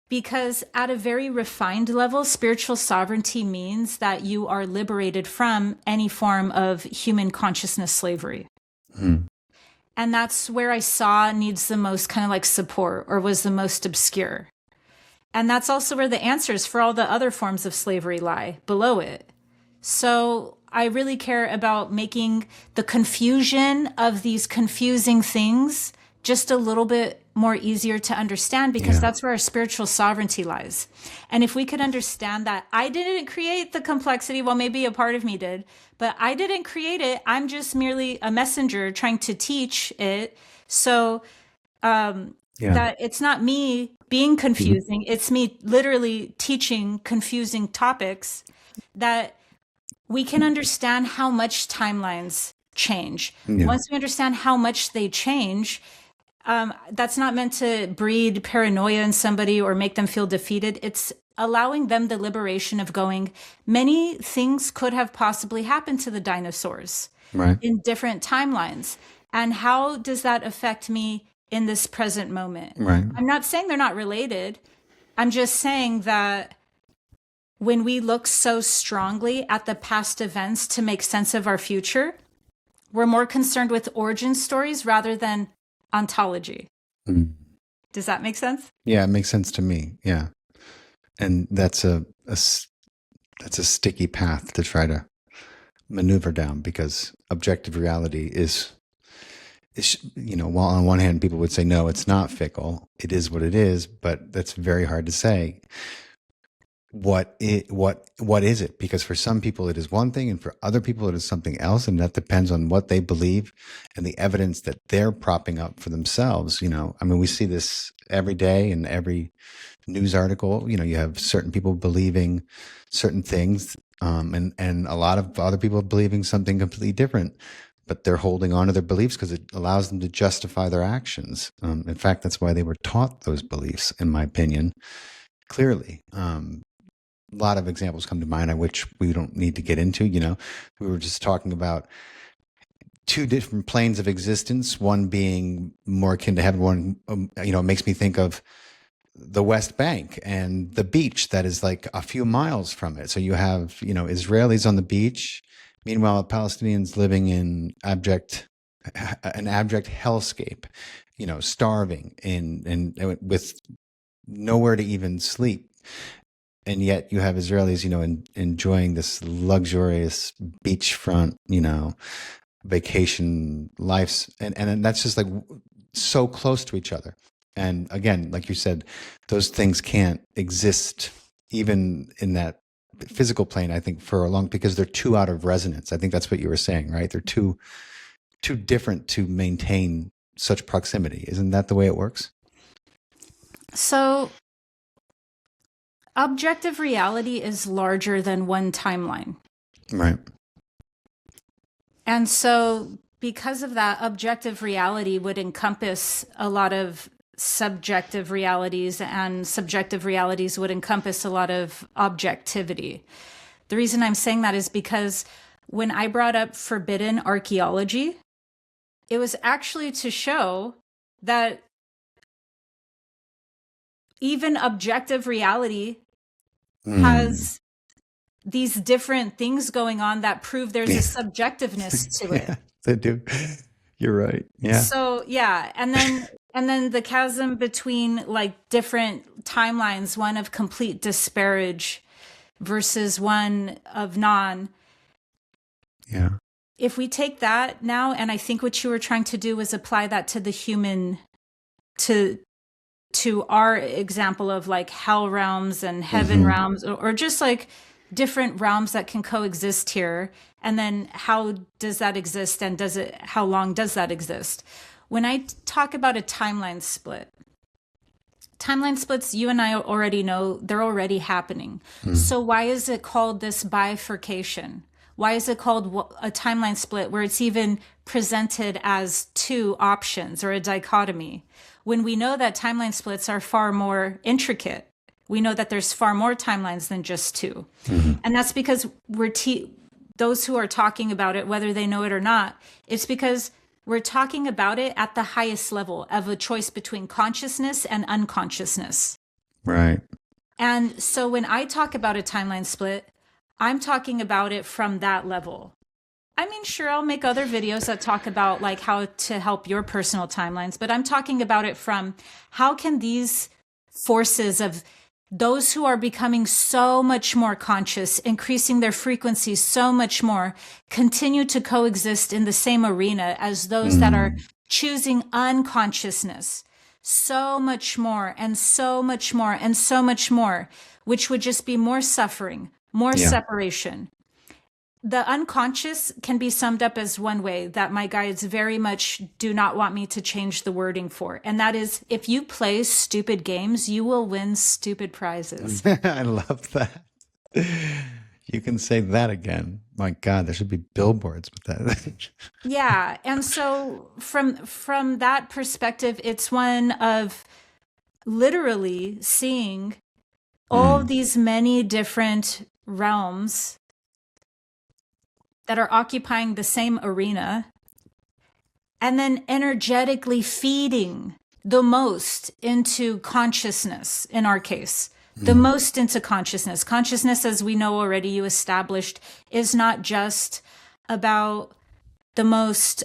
Because at a very refined level, spiritual sovereignty means that you are liberated from any form of human consciousness slavery. And that's where I saw needs the most kind of support, or was the most obscure. And that's also where the answers for all the other forms of slavery lie, below it. So I really care about making the confusion of these confusing things just a little bit more easier to understand, because that's where our spiritual sovereignty lies. And if we could understand that I didn't create the complexity, well, maybe a part of me did, but I didn't create it. I'm just merely a messenger trying to teach it. So that it's not me being confusing. It's me literally teaching confusing topics, that we can understand how much timelines change. Once we understand how much they change, that's not meant to breed paranoia in somebody or make them feel defeated. It's allowing them the liberation of going, many things could have possibly happened to the dinosaurs Right. in different timelines. And how does that affect me in this present moment? Right. I'm not saying they're not related. I'm just saying that when we look so strongly at the past events to make sense of our future, we're more concerned with origin stories rather than ontology. Mm. Does that make sense? Yeah, it makes sense to me. Yeah. And that's a sticky path to try to maneuver down, because objective reality is, while on one hand people would say, no, it's not fickle, it is what it is, but that's very hard to say. What is it? Because for some people it is one thing, and for other people it is something else, and that depends on what they believe and the evidence that they're propping up for themselves. I mean, we see this every day in every news article. You have certain people believing certain things, and a lot of other people believing something completely different, but they're holding on to their beliefs because it allows them to justify their actions. In fact, that's why they were taught those beliefs, in my opinion, clearly. A lot of examples come to mind, which we don't need to get into. We were just talking about two different planes of existence, one being more akin to heaven, one, makes me think of the West Bank and the beach that is like a few miles from it. So you have, Israelis on the beach, meanwhile, Palestinians living in an abject hellscape, starving and with nowhere to even sleep. And yet you have Israelis, enjoying this luxurious beachfront, vacation lives. And that's just like so close to each other. And again, like you said, those things can't exist even in that physical plane, I think, for a long, because they're too out of resonance. I think that's what you were saying, right? They're too different to maintain such proximity. Isn't that the way it works? So objective reality is larger than one timeline. Right. And so because of that, objective reality would encompass a lot of subjective realities, and subjective realities would encompass a lot of objectivity. The reason I'm saying that is because when I brought up forbidden archaeology, it was actually to show that even objective reality has these different things going on that prove there's a subjectiveness to it. Yeah, they do. You're right. Yeah. So yeah, and then the chasm between like different timelines, one of complete disparage versus one of non. Yeah. If we take that now, and I think what you were trying to do was apply that to the human, to our example of like hell realms and heaven realms, or just like different realms that can coexist here. And then how does that exist, and how long does that exist? When I talk about a timeline splits, you and I already know they're already happening. So why is it called this bifurcation? Why is it called a timeline split where it's even presented as two options or a dichotomy? When we know that timeline splits are far more intricate. We know that there's far more timelines than just two. And that's because those who are talking about it, whether they know it or not, it's because we're talking about it at the highest level of a choice between consciousness and unconsciousness. Right. And so when I talk about a timeline split, I'm talking about it from that level. I mean, sure, I'll make other videos that talk about like how to help your personal timelines, but I'm talking about it from how can these forces of those who are becoming so much more conscious, increasing their frequency so much more, continue to coexist in the same arena as those that are choosing unconsciousness so much more and so much more and so much more, which would just be more suffering, more separation. The unconscious can be summed up as one way that my guides very much do not want me to change the wording for. And that is, if you play stupid games, you will win stupid prizes. I love that. You can say that again. My God, there should be billboards with that. Yeah. And so from that perspective, it's one of literally seeing all these many different realms that are occupying the same arena, and then energetically feeding the most into consciousness, in our case, the most into consciousness. Consciousness, as we know already, you established, is not just about the most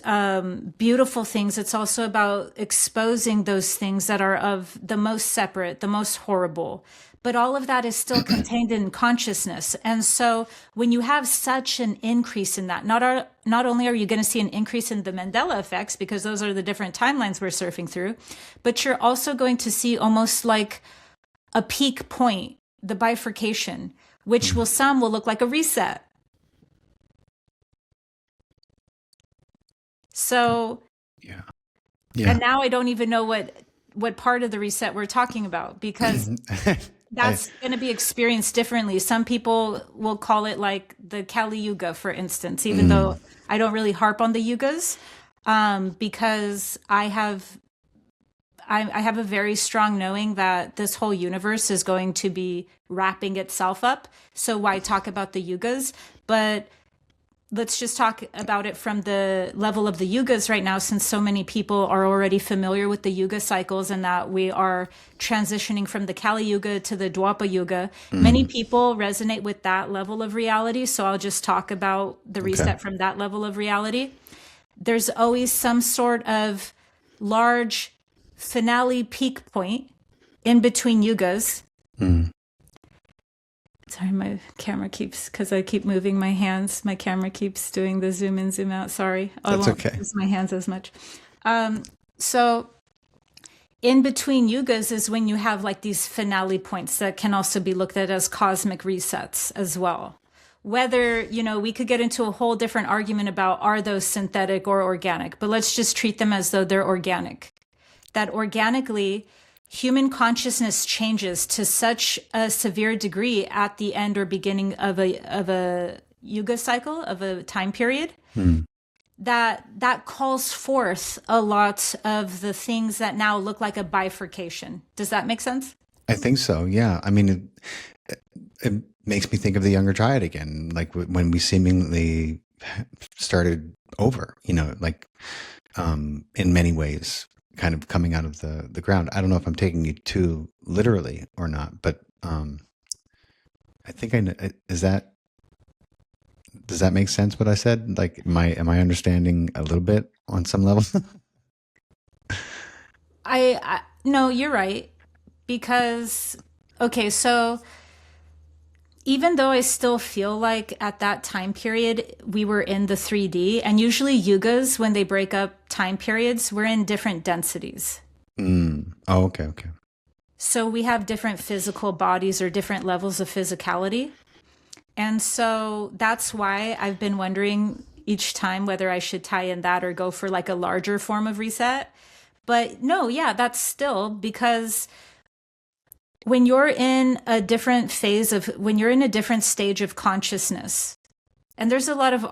beautiful things. It's also about exposing those things that are of the most separate, the most horrible. But all of that is still contained in consciousness. And so when you have such an increase in that, not only are you going to see an increase in the Mandela effects, because those are the different timelines we're surfing through, but you're also going to see almost like a peak point, the bifurcation, which some will look like a reset. So, Yeah. And now I don't even know what part of the reset we're talking about, because that's going to be experienced differently. Some people will call it like the Kali Yuga, for instance, even though I don't really harp on the yugas, because I have a very strong knowing that this whole universe is going to be wrapping itself up. So why talk about the yugas? But let's just talk about it from the level of the yugas right now, since so many people are already familiar with the yuga cycles and that we are transitioning from the Kali Yuga to the Dwapara Yuga. Many people resonate with that level of reality. So I'll just talk about the reset from that level of reality. There's always some sort of large finale peak point in between yugas. Sorry, my camera keeps, because I keep moving my hands, my camera keeps doing the zoom in, zoom out. Sorry. I won't use my hands as much. So in between yugas is when you have like these finale points that can also be looked at as cosmic resets as well. Whether, we could get into a whole different argument about, are those synthetic or organic, but let's just treat them as though they're organic. That organically, human consciousness changes to such a severe degree at the end or beginning of a yuga cycle, of a time period, that calls forth a lot of the things that now look like a bifurcation. Does that make sense? I think so. Yeah. I mean, it makes me think of the Younger Dryad again, like when we seemingly started over, in many ways, kind of coming out of the ground. I don't know if I'm taking you too literally or not, but I think I know. Does that make sense what I said? Like, am I understanding a little bit on some level? I no, you're right. Because, okay, so even though I still feel like at that time period we were in the 3D, and usually yugas, when they break up time periods, we're in different densities. Oh, okay. So we have different physical bodies or different levels of physicality. And so that's why I've been wondering each time whether I should tie in that or go for like a larger form of reset. But no, yeah, that's still because when you're in a different when you're in a different stage of consciousness, and there's a lot of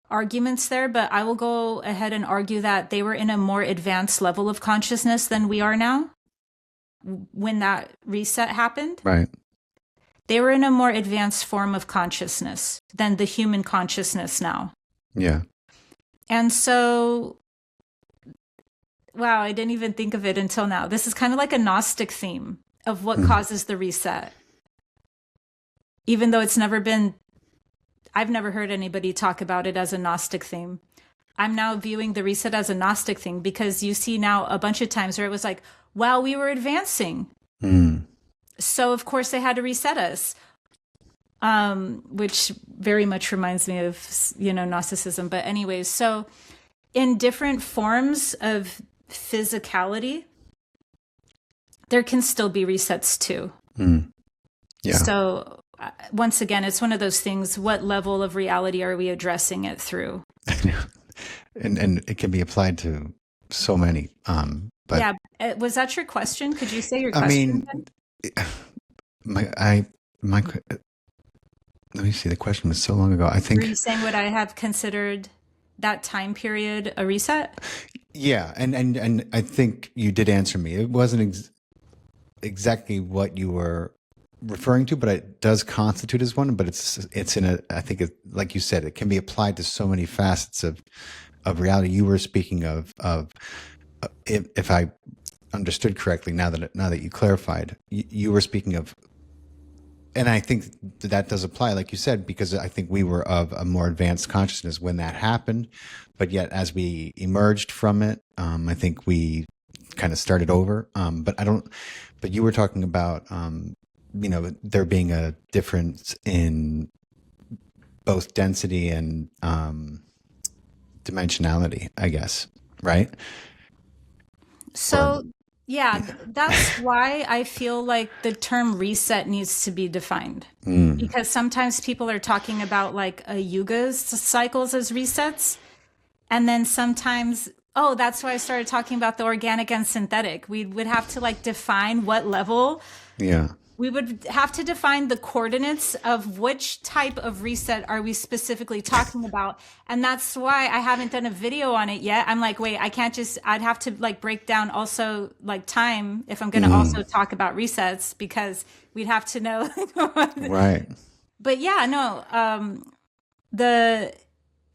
arguments there, but I will go ahead and argue that they were in a more advanced level of consciousness than we are now when that reset happened. Right. They were in a more advanced form of consciousness than the human consciousness now. Yeah. And so, wow, I didn't even think of it until now. This is kind of like a Gnostic theme of what causes the reset. Even though I've never heard anybody talk about it as a Gnostic theme. I'm now viewing the reset as a Gnostic thing, because you see now a bunch of times where it was like, wow, we were advancing. So of course they had to reset us, which very much reminds me of, Gnosticism. But anyways, so in different forms of physicality, there can still be resets too. Yeah. So once again, it's one of those things. What level of reality are we addressing it through? and it can be applied to so many. But yeah, was that your question? Could you say your question? I mean, let me see. The question was so long ago. I think. Were you saying would I have considered that time period a reset? Yeah, and I think you did answer me. It wasn't exactly what you were referring to, but it does constitute as one. But it's in a, I think it, like you said, it can be applied to so many facets of reality. You were speaking of if I understood correctly, now that you clarified, you were speaking of, and I think that does apply, like you said, because I think we were of a more advanced consciousness when that happened, but yet as we emerged from it, I think we kind of started over. But you were talking about, there being a difference in both density and dimensionality, I guess, right? So, yeah, that's why I feel like the term reset needs to be defined. Because sometimes people are talking about like a yuga's cycles as resets. And then sometimes, oh, that's why I started talking about the organic and synthetic. We would have to like define what level. Yeah. We would have to define the coordinates of which type of reset are we specifically talking about. And that's why I haven't done a video on it yet. I'm like, wait, I'd have to like break down also like time if I'm going to also talk about resets, because we'd have to know. Right. But yeah, no,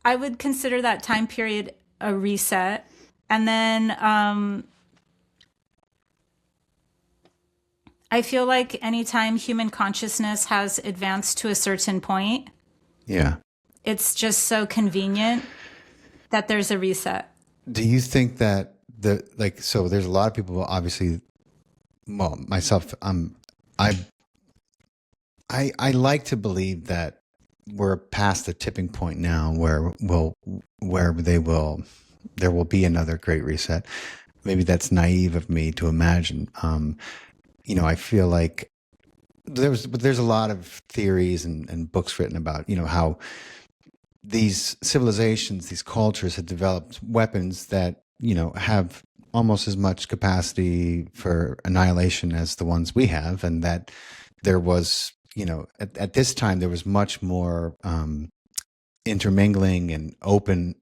I would consider that time period a reset. And then, I feel like anytime human consciousness has advanced to a certain point, yeah, it's just so convenient that there's a reset. Do you think that so there's a lot of people, obviously, well, myself, I like to believe that we're past the tipping point now where there will be another great reset. Maybe that's naive of me to imagine. I feel like there's a lot of theories and books written about, how these civilizations, these cultures had developed weapons that, have almost as much capacity for annihilation as the ones we have. And that there was, at this time, there was much more intermingling and open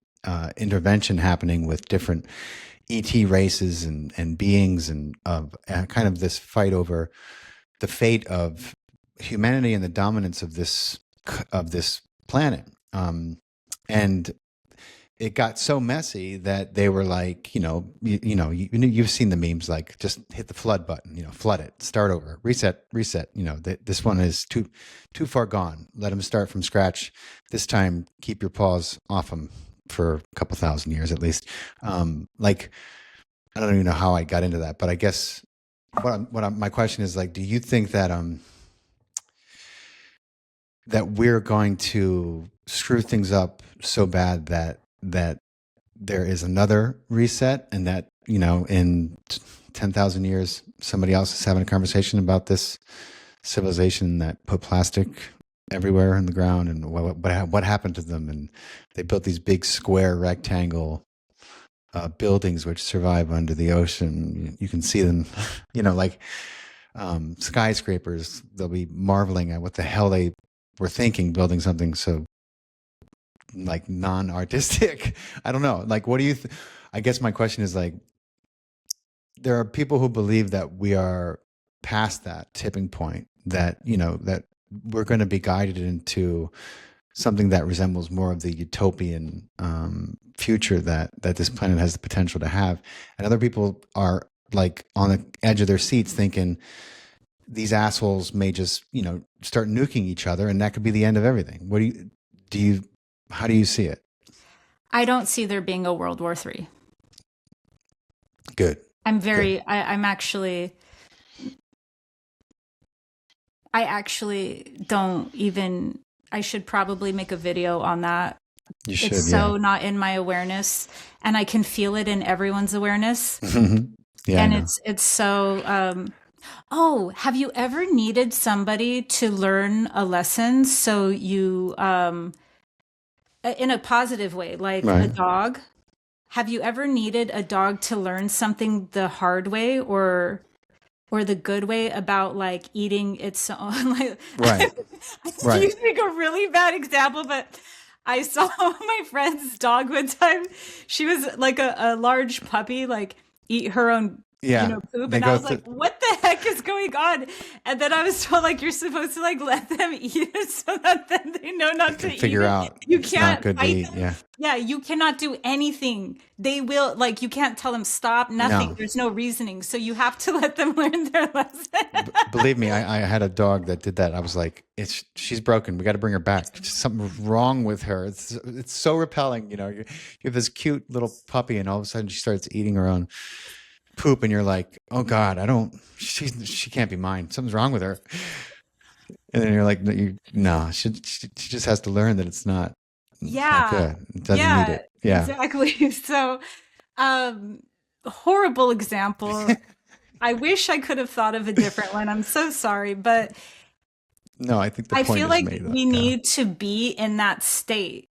intervention happening with different ET races and beings, and of kind of this fight over the fate of humanity and the dominance of this planet. And it got so messy that they were like, you've seen the memes, like just hit the flood button, flood it, start over, reset. This one is too far gone. Let them start from scratch. This time, keep your paws off them for a couple thousand years at least. I don't even know how I got into that, but I guess my question is, like, do you think that that we're going to screw things up so bad that there is another reset, and that, in 10,000 years, somebody else is having a conversation about this civilization that put plastic everywhere in the ground, and what happened to them? And they built these big square rectangle buildings which survive under the ocean. You can see them, like skyscrapers. They'll be marveling at what the hell they were thinking, building something so like non-artistic. I don't know. Like, what do you I guess my question is, like, there are people who believe that we are past that tipping point, that, that we're going to be guided into something that resembles more of the utopian future that this planet has the potential to have. And other people are like on the edge of their seats thinking these assholes may just, start nuking each other, and that could be the end of everything. How do you see it? I don't see there being a World War III. Good. I actually don't even, I should probably make a video on that. You should, it's so not in my awareness, and I can feel it in everyone's awareness. Yeah, and it's so, have you ever needed somebody to learn a lesson so you, in a positive way, like right. A dog? Have you ever needed a dog to learn something the hard way or the good way about like eating its own? Like, right. Right. You make a really bad example, but I saw my friend's dog one time. She was like a large puppy, like eat her own Yeah. poop. They And I go was through. like, what the heck is going on? And then I was told, like, you're supposed to, like, let them eat it so that then they know They not to can eat figure it. out You it's not can't good to fight eat. them. Yeah. Yeah, you cannot do anything. They will, like, you can't tell them stop, nothing. No. There's no reasoning. So you have to let them learn their lesson. Believe me, I had a dog that did that. I was like, she's broken. We got to bring her back. There's something wrong with her. It's so repelling. You have this cute little puppy, and all of a sudden she starts eating her own poop, and you're like, oh God, she can't be mine. Something's wrong with her. And then you're like, no, she just has to learn that it's not Yeah. good. It doesn't need Yeah, it. Yeah. exactly. So, horrible example. I wish I could have thought of a different one. I'm so sorry, but No, I think the I point feel is like made. we need to be in that state.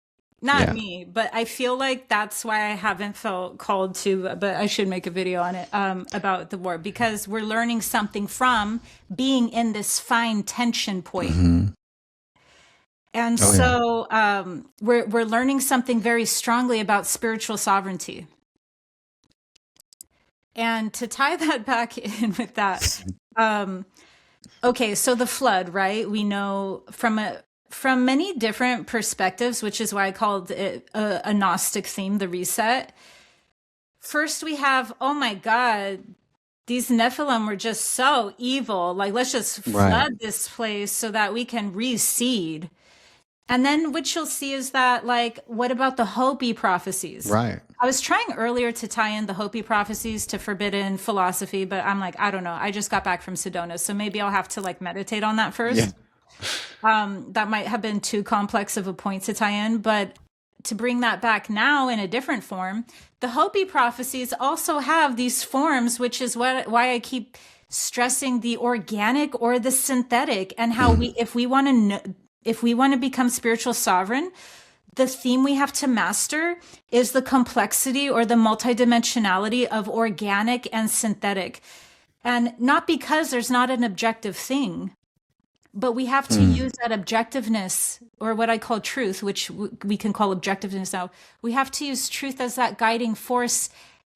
Not Yeah. me, but I feel like that's why I haven't felt called to, but I should make a video on it, about the war, because we're learning something from being in this fine tension point. Mm-hmm. And we're learning something very strongly about spiritual sovereignty. And to tie that back in with that, okay, so the flood, right? We know from many different perspectives, which is why I called it a Gnostic theme, the reset. First, we have, oh my God, these Nephilim were just so evil. Like, let's just flood this place so that we can reseed. And then what you'll see is that, like, what about the Hopi prophecies? Right. I was trying earlier to tie in the Hopi prophecies to forbidden philosophy, but I'm like, I don't know. I just got back from Sedona, so maybe I'll have to, like, meditate on that first. Yeah. That might have been too complex of a point to tie in, but to bring that back now in a different form, the Hopi prophecies also have these forms, which is why I keep stressing the organic or the synthetic, and how if we want to become spiritual sovereign, the theme we have to master is the complexity or the multidimensionality of organic and synthetic. And not because there's not an objective thing, but we have to use that objectiveness, or what I call truth, which we can call objectiveness now. We have to use truth as that guiding force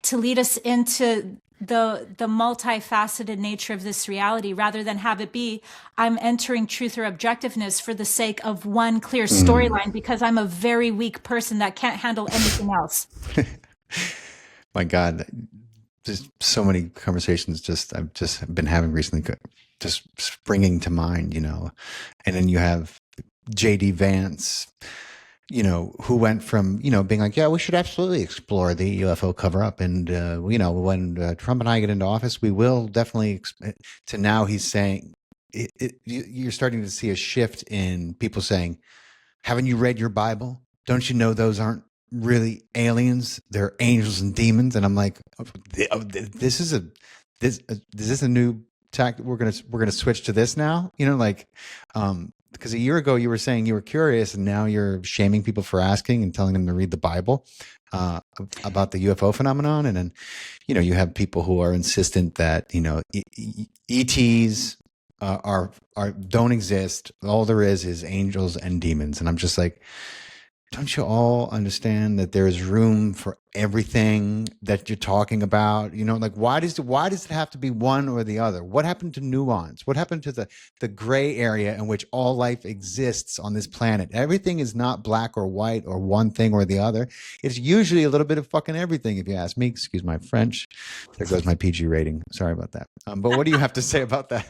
to lead us into the multifaceted nature of this reality, rather than have it be, I'm entering truth or objectiveness for the sake of one clear storyline, because I'm a very weak person that can't handle anything else. My God, there's so many conversations I've just been having recently, just springing to mind, and then you have J.D. Vance, who went from, being like, yeah, we should absolutely explore the UFO cover up. And, when Trump and I get into office, we will definitely, to now he's saying, you're starting to see a shift in people saying, haven't you read your Bible? Don't you know those aren't really aliens? They're angels and demons. And I'm like, this is a new tactic. We're gonna switch to this now. Because a year ago you were saying you were curious, and now you're shaming people for asking and telling them to read the Bible about the UFO phenomenon. And then, you have people who are insistent that ETs don't exist. All there is angels and demons. And I'm just like, don't you all understand that there's room for everything that you're talking about? Like, why does it have to be one or the other? What happened to nuance? What happened to the gray area in which all life exists on this planet? Everything is not black or white or one thing or the other. It's usually a little bit of fucking everything, if you ask me. Excuse my French. There goes my PG rating. Sorry about that. But what do you have to say about that?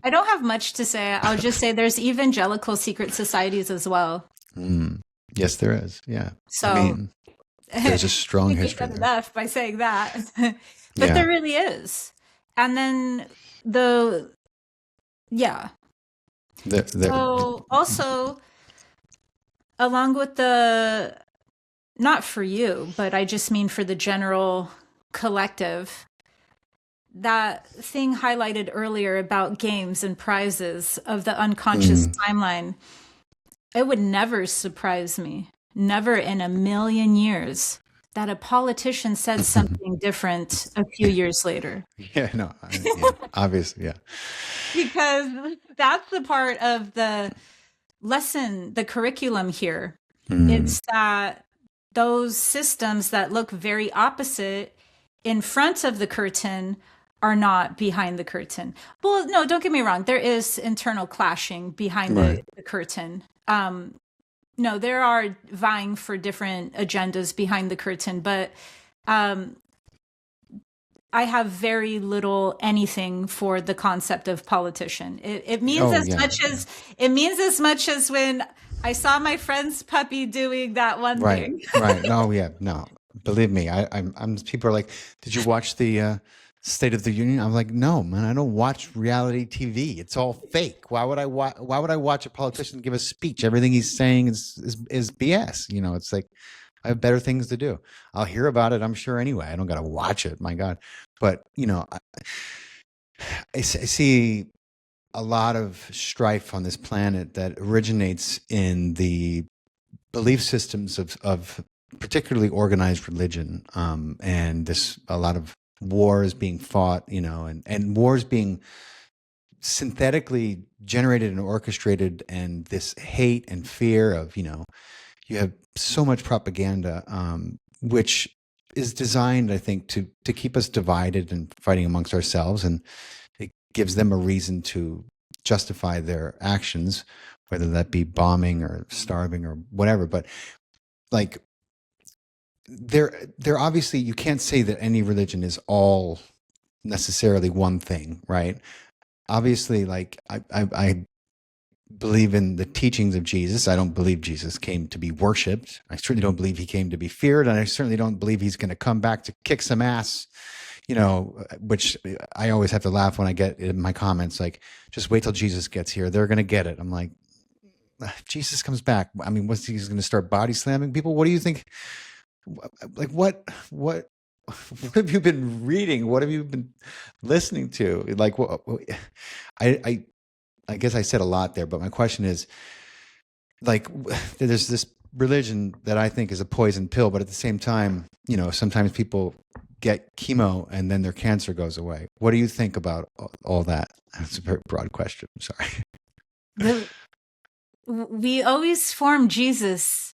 I don't have much to say. I'll just say there's evangelical secret societies as well. Yes, there is. Yeah. So there's a strong history there. Enough by saying that, but there really is. And then so also, along with not for you, but I just mean for the general collective, that thing highlighted earlier about games and prizes of the unconscious timeline, it would never surprise me, never in a million years, that a politician said something different a few years later. Obviously, yeah. Because that's the part of the lesson, the curriculum here. It's that those systems that look very opposite in front of the curtain are not behind the curtain. Well, no, don't get me wrong. There is internal clashing behind Right. the curtain. No, there are vying for different agendas behind the curtain, but I have very little anything for the concept of politician. It means Oh, as yeah. much as it means as much as when I saw my friend's puppy doing that one Right. thing. Right. No, yeah. No, believe me, I'm, people are like, did you watch the State of the Union? I'm like, no, man, I don't watch reality TV. It's all fake. Why would I watch a politician give a speech? Everything he's saying is BS. You know, it's like, I have better things to do. I'll hear about it, I'm sure, anyway. I don't got to watch it. My God. But, you know, I see a lot of strife on this planet that originates in the belief systems of particularly organized religion. And this, a lot of wars being fought, you know, and wars being synthetically generated and orchestrated, and this hate and fear of, you know, you have so much propaganda, which is designed, I think, to keep us divided and fighting amongst ourselves, and it gives them a reason to justify their actions, whether that be bombing or starving or whatever. But like, they're obviously, you can't say that any religion is all necessarily one thing, right? Obviously, like I believe in the teachings of Jesus. I don't believe Jesus came to be worshipped. I certainly don't believe he came to be feared. And I certainly don't believe he's going to come back to kick some ass, you know, which I always have to laugh when I get in my comments, like, just wait till Jesus gets here. They're going to get it. I'm like, if Jesus comes back, I mean, what's he's going to start body slamming people? What do you think? Like, what have you been reading? What have you been listening to? Like, I I guess I said a lot there, but my question is, like, there's this religion that I think is a poison pill, but at the same time, you know, sometimes people get chemo and then their cancer goes away. What do you think about all that? That's a very broad question. I'm sorry. We always form Jesus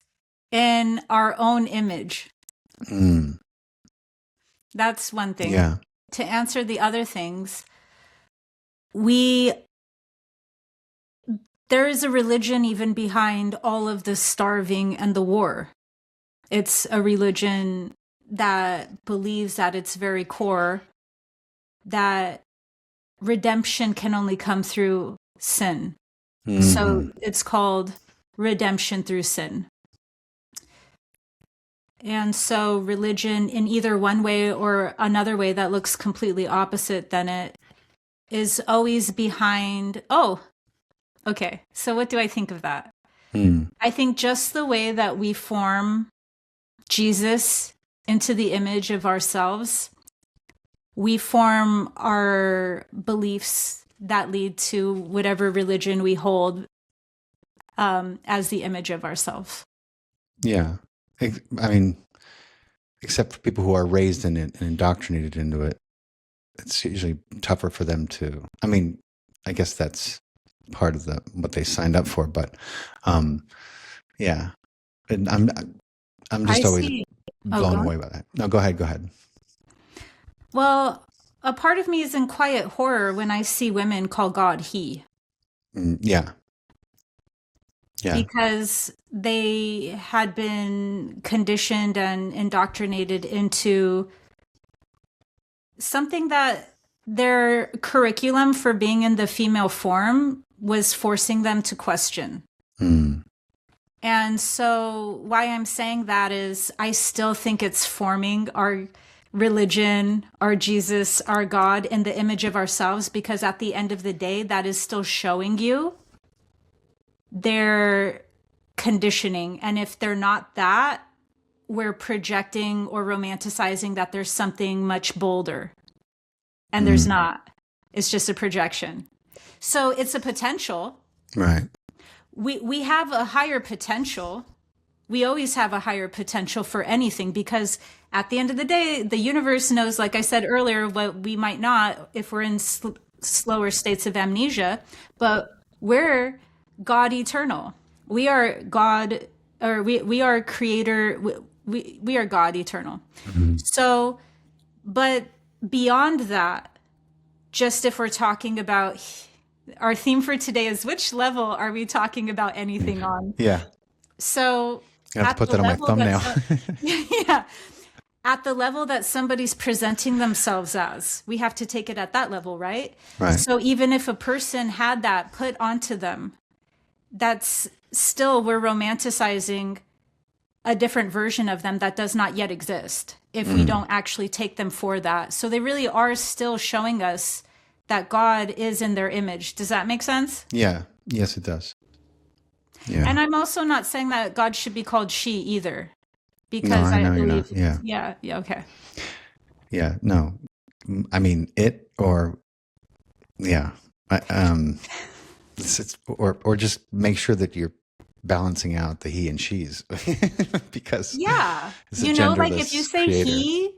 in our own image. Mm, That's one thing. yeah. To answer the other things, there is a religion even behind all of the starving and the war. It's a religion that believes at its very core that redemption can only come through sin. Mm-hmm. So it's called redemption through sin. And so religion, in either one way or another way that looks completely opposite than it, is always behind, oh, okay, so what do I think of that? I think just the way that we form Jesus into the image of ourselves, we form our beliefs that lead to whatever religion we hold as the image of ourselves. Yeah. I mean, except for people who are raised in it and indoctrinated into it, it's usually tougher for them to, I mean, I guess that's part of what they signed up for, but yeah. And I'm just always blown away by that. No, go ahead. Well, a part of me is in quiet horror when I see women call God he. Yeah. Yeah. Because they had been conditioned and indoctrinated into something that their curriculum for being in the female form was forcing them to question. And so why I'm saying that is I still think it's forming our religion, our Jesus, our God in the image of ourselves, because at the end of the day, that is still showing you their conditioning. And if they're not that, we're projecting or romanticizing that there's something much bolder. And there's not. It's just a projection. So it's a potential. Right. We have a higher potential. We always have a higher potential for anything, because at the end of the day, the universe knows, like I said earlier, what we might not if we're in slower states of amnesia, but we're God eternal. We are God, or we are creator. we are God eternal. So, but beyond that, just if we're talking about, our theme for today is, which level are we talking about anything on? Yeah. So I have to at put the that on my level thumbnail. yeah, at the level that somebody's presenting themselves as, we have to take it at that level, right? Right. So even if a person had that put onto them, that's still, we're romanticizing a different version of them that does not yet exist if we don't actually take them for that. So they really are still showing us that God is in their image. Does that make sense? Yeah. Yes, it does. Yeah. And I'm also not saying that God should be called she either, No, because I I know you're believe, not. Yeah. yeah, okay. Yeah. No. I mean, it or yeah. Or just make sure that you're balancing out the he and she's because Yeah. it's a You know, like if you genderless say creator. he,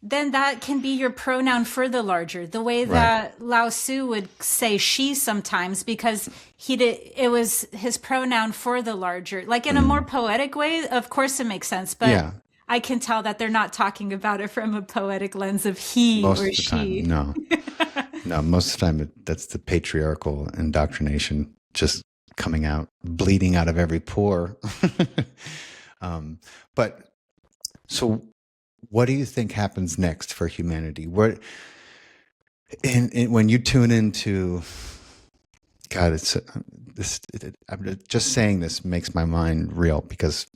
then that can be your pronoun for the larger, the way Right. that Lao Tzu would say she sometimes, because it was his pronoun for the larger. Like in a more poetic way, of course it makes sense, but Yeah. I can tell that they're not talking about it from a poetic lens of he Most or of the time, she. no. No, most of the time that's the patriarchal indoctrination just coming out, bleeding out of every pore. But so what do you think happens next for humanity? When you tune into God, I'm just saying this makes my mind reel because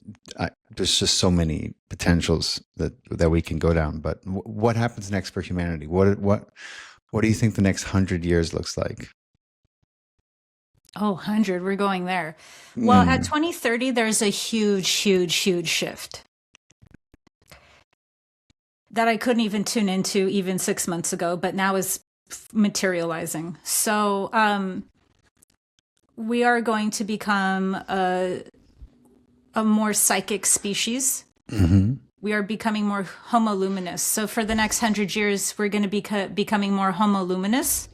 there's just so many potentials that we can go down. But what happens next for humanity? What do you think the next 100 years looks like? Oh, 100, we're going there. Well, at 2030, there's a huge, huge, huge shift that I couldn't even tune into even 6 months ago, but now is materializing. So we are going to become a more psychic species. We are becoming more homoluminous. So for the next 100 years, we're going to be becoming more homoluminous,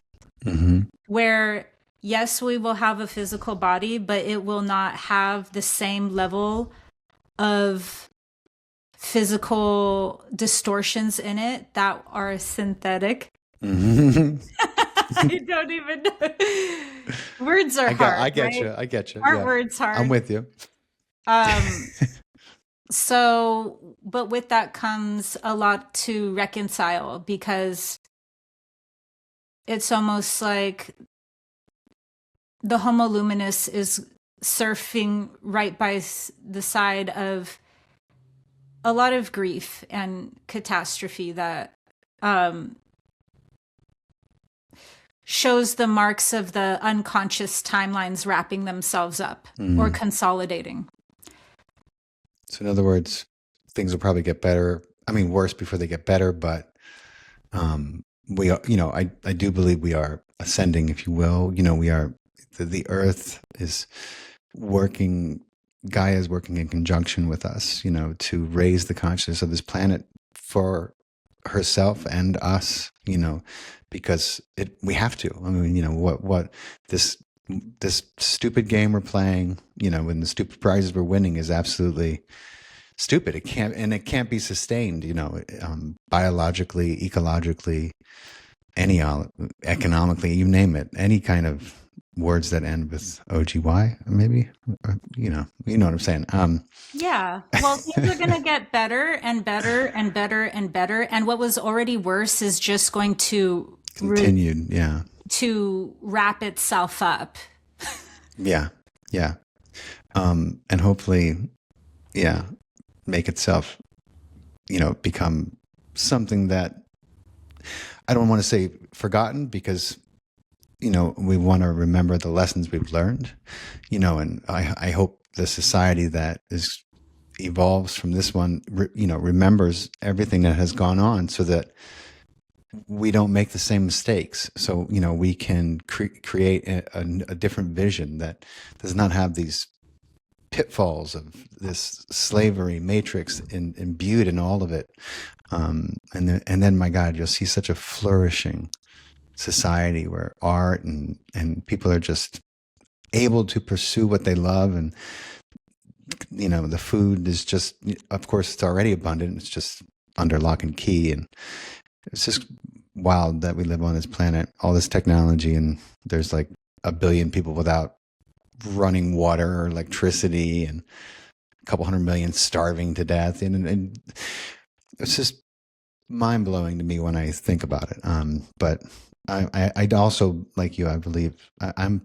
where yes, we will have a physical body, but it will not have the same level of physical distortions in it that are synthetic. I don't even know. Words are hard. I get right? you. I get you. Aren't words hard? I'm with you. So, but with that comes a lot to reconcile, because it's almost like the homoluminous is surfing right by the side of a lot of grief and catastrophe that shows the marks of the unconscious timelines wrapping themselves up or consolidating. So in other words, things will probably get better. I mean, worse before they get better, but we are, I do believe we are ascending, if you will. We are, the earth is working, Gaia is working in conjunction with us, to raise the consciousness of this planet for herself and us, because we have to. I mean, what this stupid game we're playing, when the stupid prizes we're winning is absolutely stupid. It can't be sustained, biologically, ecologically, economically, you name it, any kind of words that end with OGY, maybe, you know what I'm saying. Yeah. Well, things are going to get better and better and better and better. And what was already worse is just going to continued. Yeah. To wrap itself up. Yeah. Yeah. And hopefully, make itself, become something that I don't want to say forgotten, because, we want to remember the lessons we've learned, and I hope the society that evolves from this one, remembers everything that has gone on, so that we don't make the same mistakes. So, we can create a different vision that does not have these pitfalls of this slavery matrix imbued in all of it. And then, my God, you'll see such a flourishing society where art and people are just able to pursue what they love, and the food is just, of course, it's already abundant. It's just under lock and key. And it's just wild that we live on this planet, all this technology, and there's like a billion people without running water or electricity, and a couple 100 million starving to death. And it's just mind blowing to me when I think about it. But I also, like you, I believe I'm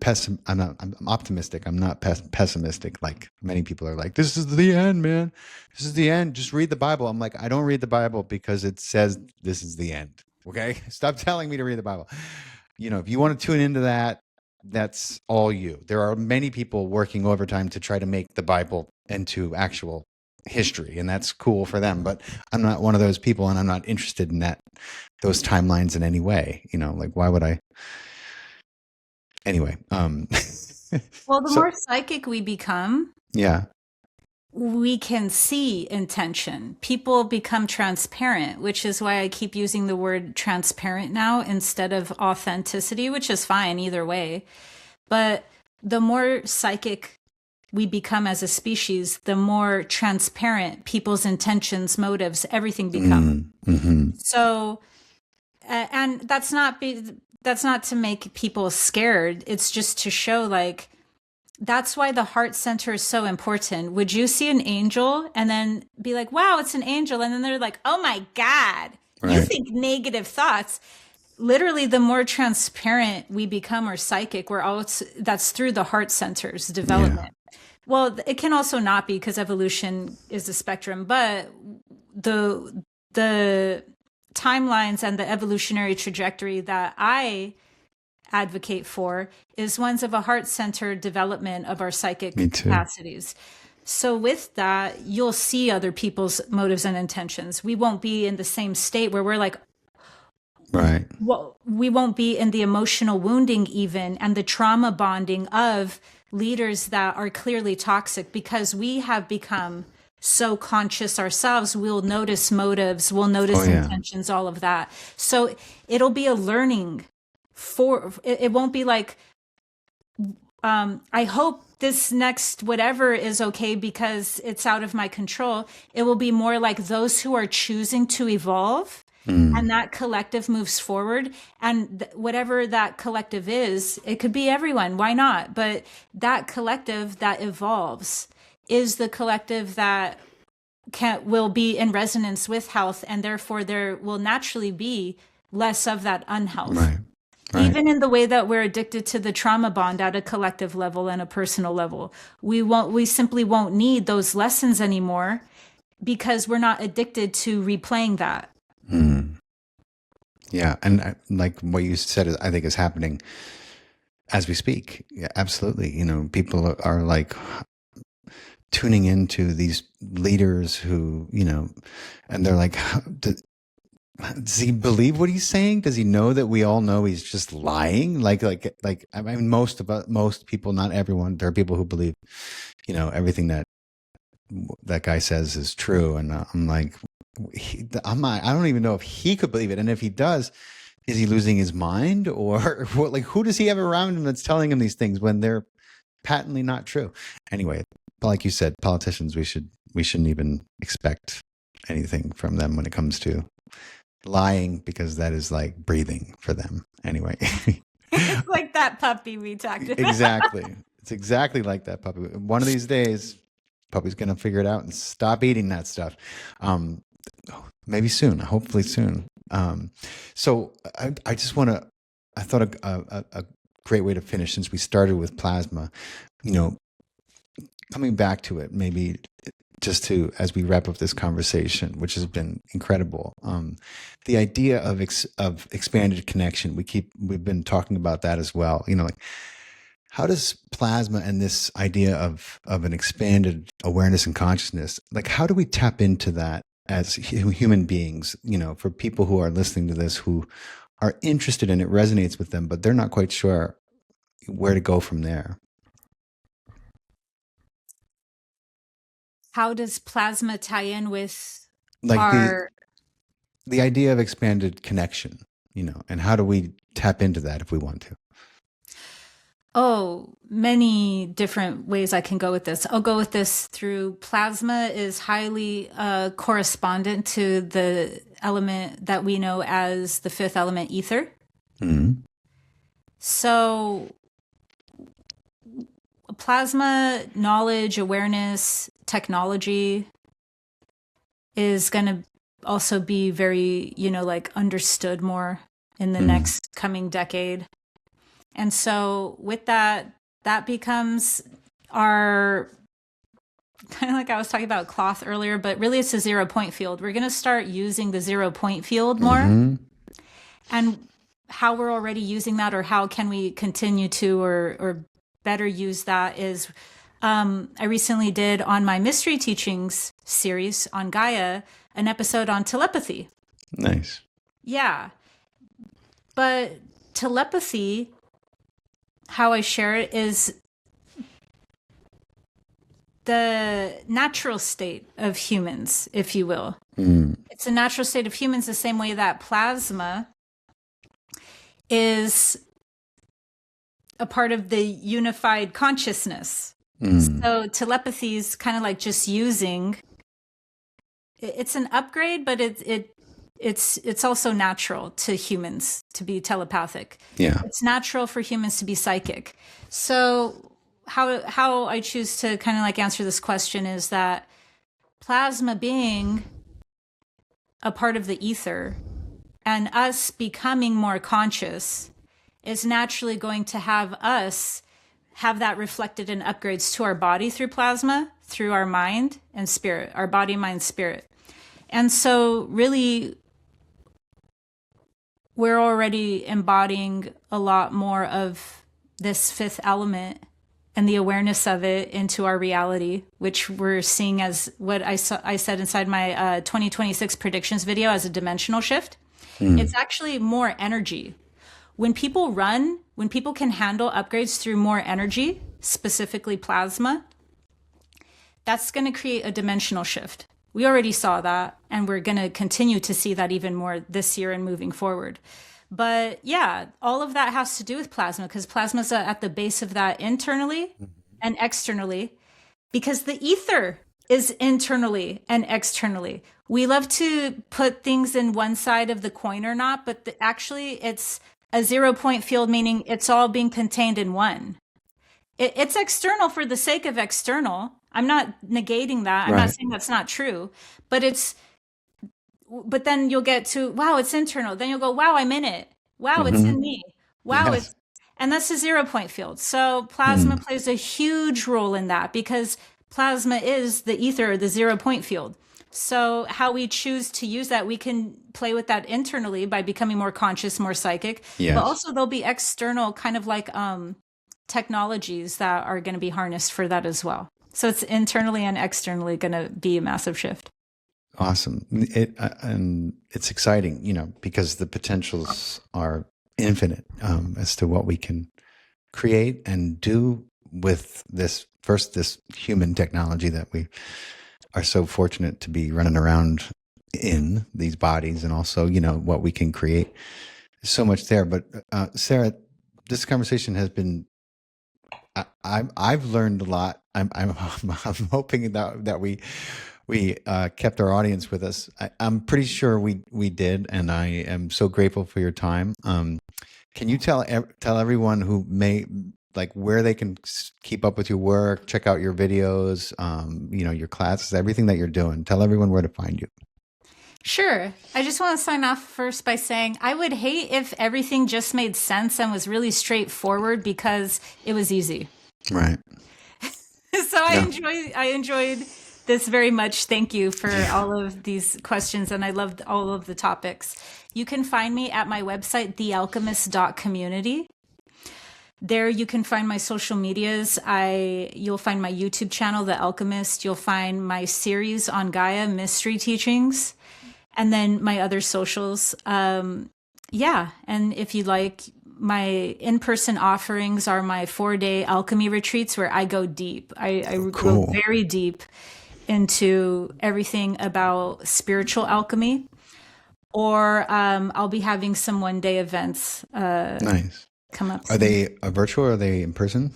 optimistic. I'm not pessimistic. Like many people are like, this is the end, man. This is the end. Just read the Bible. I'm like, I don't read the Bible because it says this is the end. Okay. Stop telling me to read the Bible. If you want to tune into that, that's all you. There are many people working overtime to try to make the Bible into actual history, and that's cool for them, but I'm not one of those people, and I'm not interested in those timelines in any way. Like, why would I? Anyway. Well, the more psychic we become, yeah, we can see intention. People become transparent, which is why I keep using the word transparent now instead of authenticity, which is fine either way. But the more psychic we become as a species, the more transparent people's intentions, motives, everything become. Mm-hmm. So, and that's not to make people scared. It's just to show, like, that's why the heart center is so important. Would you see an angel and then be like, wow, it's an angel? And then they're like, oh my God, right. You think negative thoughts. Literally, the more transparent we become or psychic, that's through the heart center's development. Yeah. Well, it can also not be, because evolution is a spectrum, but the timelines and the evolutionary trajectory that I advocate for is ones of a heart-centered development of our psychic capacities. So with that, you'll see other people's motives and intentions. We won't be in the same state where we're like, right. Well, we won't be in the emotional wounding even and the trauma bonding of leaders that are clearly toxic, because we have become so conscious ourselves. We'll notice motives, we'll notice intentions, all of that. So it'll be a learning it won't be like, I hope this next whatever is okay because it's out of my control. It will be more like those who are choosing to evolve, and that collective moves forward. And whatever that collective is, it could be everyone. Why not? But that collective that evolves is the collective that will be in resonance with health, and therefore there will naturally be less of that unhealth. Right. Right. Even in the way that we're addicted to the trauma bond at a collective level and a personal level, we simply won't need those lessons anymore because we're not addicted to replaying that. Yeah. And like what you said, I think is happening as we speak. Yeah, absolutely. People are like tuning into these leaders who, and they're like, does he believe what he's saying? Does he know that we all know he's just lying? Like, I mean, most people, not everyone. There are people who believe, everything that guy says is true. And I'm like, I don't even know if he could believe it. And if he does, is he losing his mind, or what? Like, who does he have around him that's telling him these things when they're patently not true? Anyway, like you said, politicians, we shouldn't even expect anything from them when it comes to lying, because that is like breathing for them. Anyway. It's like that puppy we talked about. Exactly. It's exactly like that puppy. One of these days, puppy's going to figure it out and stop eating that stuff. Maybe soon, hopefully soon. So I just want to, I thought a great way to finish, since we started with plasma, coming back to it, maybe just to, as we wrap up this conversation, which has been incredible, the idea of expanded connection. We've been talking about that as well. Like, how does plasma and this idea of an expanded awareness and consciousness, like, how do we tap into that as human beings? For people who are listening to this, who are interested and it resonates with them, but they're not quite sure where to go from there. How does plasma tie in with like the idea of expanded connection, and how do we tap into that if we want to? Oh, many different ways I can go with this. I'll go with this through plasma is highly correspondent to the element that we know as the fifth element, ether. Mm-hmm. So plasma knowledge, awareness, technology is going to also be very, like understood more in the next coming decade. And so with that, that becomes our kind of like I was talking about cloth earlier, but really it's a 0 point field. We're going to start using the 0 point field more. And how we're already using that, or how can we continue to or better use that, is I recently did on my mystery teachings series on Gaia an episode on telepathy. Nice. Yeah. But telepathy, how I share it, is the natural state of humans, if you will. It's a natural state of humans the same way that plasma is a part of the unified consciousness. So telepathy is kind of like just using, it's an upgrade, but it's also natural to humans to be telepathic. Yeah. It's natural for humans to be psychic. So how I choose to kind of like answer this question is that plasma being a part of the ether and us becoming more conscious is naturally going to have us have that reflected in upgrades to our body through plasma, through our mind and spirit, our body, mind, spirit. And so really, we're already embodying a lot more of this fifth element and the awareness of it into our reality, which we're seeing as what I said inside my 2026 predictions video as a dimensional shift. It's actually more energy. When people run, when people can handle upgrades through more energy, specifically plasma, that's going to create a dimensional shift. We already saw that, and we're going to continue to see that even more this year and moving forward. But yeah, all of that has to do with plasma, because plasma is at the base of that internally and externally, because the ether is internally and externally. We love to put things in one side of the coin or not, but actually it's a 0 point field, meaning it's all being contained in one. It's external for the sake of external. I'm not negating that. I'm not saying that's not true, but then you'll get to, wow, it's internal. Then you'll go, wow, I'm in it. Wow, it's in me. Wow, Yes. and that's a 0 point field. So plasma plays a huge role in that, because plasma is the ether, the 0 point field. So how we choose to use that, we can play with that internally by becoming more conscious, more psychic. Yes. But also there'll be external kind of like technologies that are going to be harnessed for that as well. So it's internally and externally going to be a massive shift. Awesome. And it's exciting, because the potentials are infinite as to what we can create and do with this human technology that we are so fortunate to be running around in these bodies, and also, what we can create. So much there. But Sarah, this conversation has been, I've learned a lot. I'm hoping that we kept our audience with us. I'm pretty sure we did, and I am so grateful for your time. Can you tell everyone who may, like, where they can keep up with your work, check out your videos, your classes, everything that you're doing? Tell everyone where to find you. Sure. I just want to sign off first by saying I would hate if everything just made sense and was really straightforward, because it was easy. Right. So I enjoyed this very much. Thank you for all of these questions, and I loved all of the topics. You can find me at my website, thealchemist.community. There you can find my social medias. You'll find my YouTube channel, The Alchemist. You'll find my series on Gaia, Mystery Teachings, and then my other socials. And if you like, my in-person offerings are my 4-day alchemy retreats, where I go deep. I go very deep into everything about spiritual alchemy. Or I'll be having some one-day events. Nice. come up. Are they virtual or are they in person?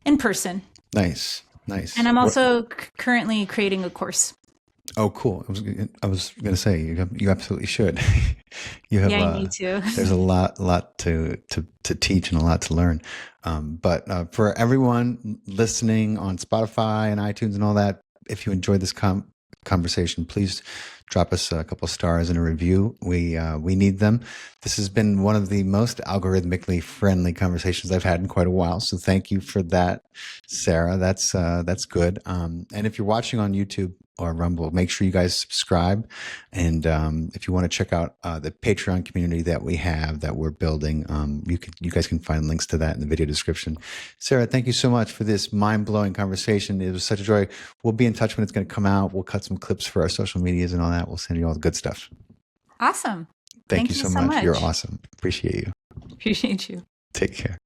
In person. Nice. Nice. And I'm also currently creating a course. Oh, cool. I was going to say you absolutely should. You have, yeah, I need to. There's a lot to teach and a lot to learn. But for everyone listening on Spotify and iTunes and all that, if you enjoyed this conversation, please drop us a couple stars and a review. We need them. This has been one of the most algorithmically friendly conversations I've had in quite a while. So thank you for that, Sarah. That's good. And if you're watching on YouTube or Rumble, make sure you guys subscribe. And if you want to check out the Patreon community that we have that we're building, you guys can find links to that in the video description. Sarah, thank you so much for this mind-blowing conversation. It was such a joy. We'll be in touch when it's going to come out. We'll cut some clips for our social medias and all that. We'll send you all the good stuff. Awesome. Thank you so much. You're awesome. Appreciate you. Appreciate you. Take care.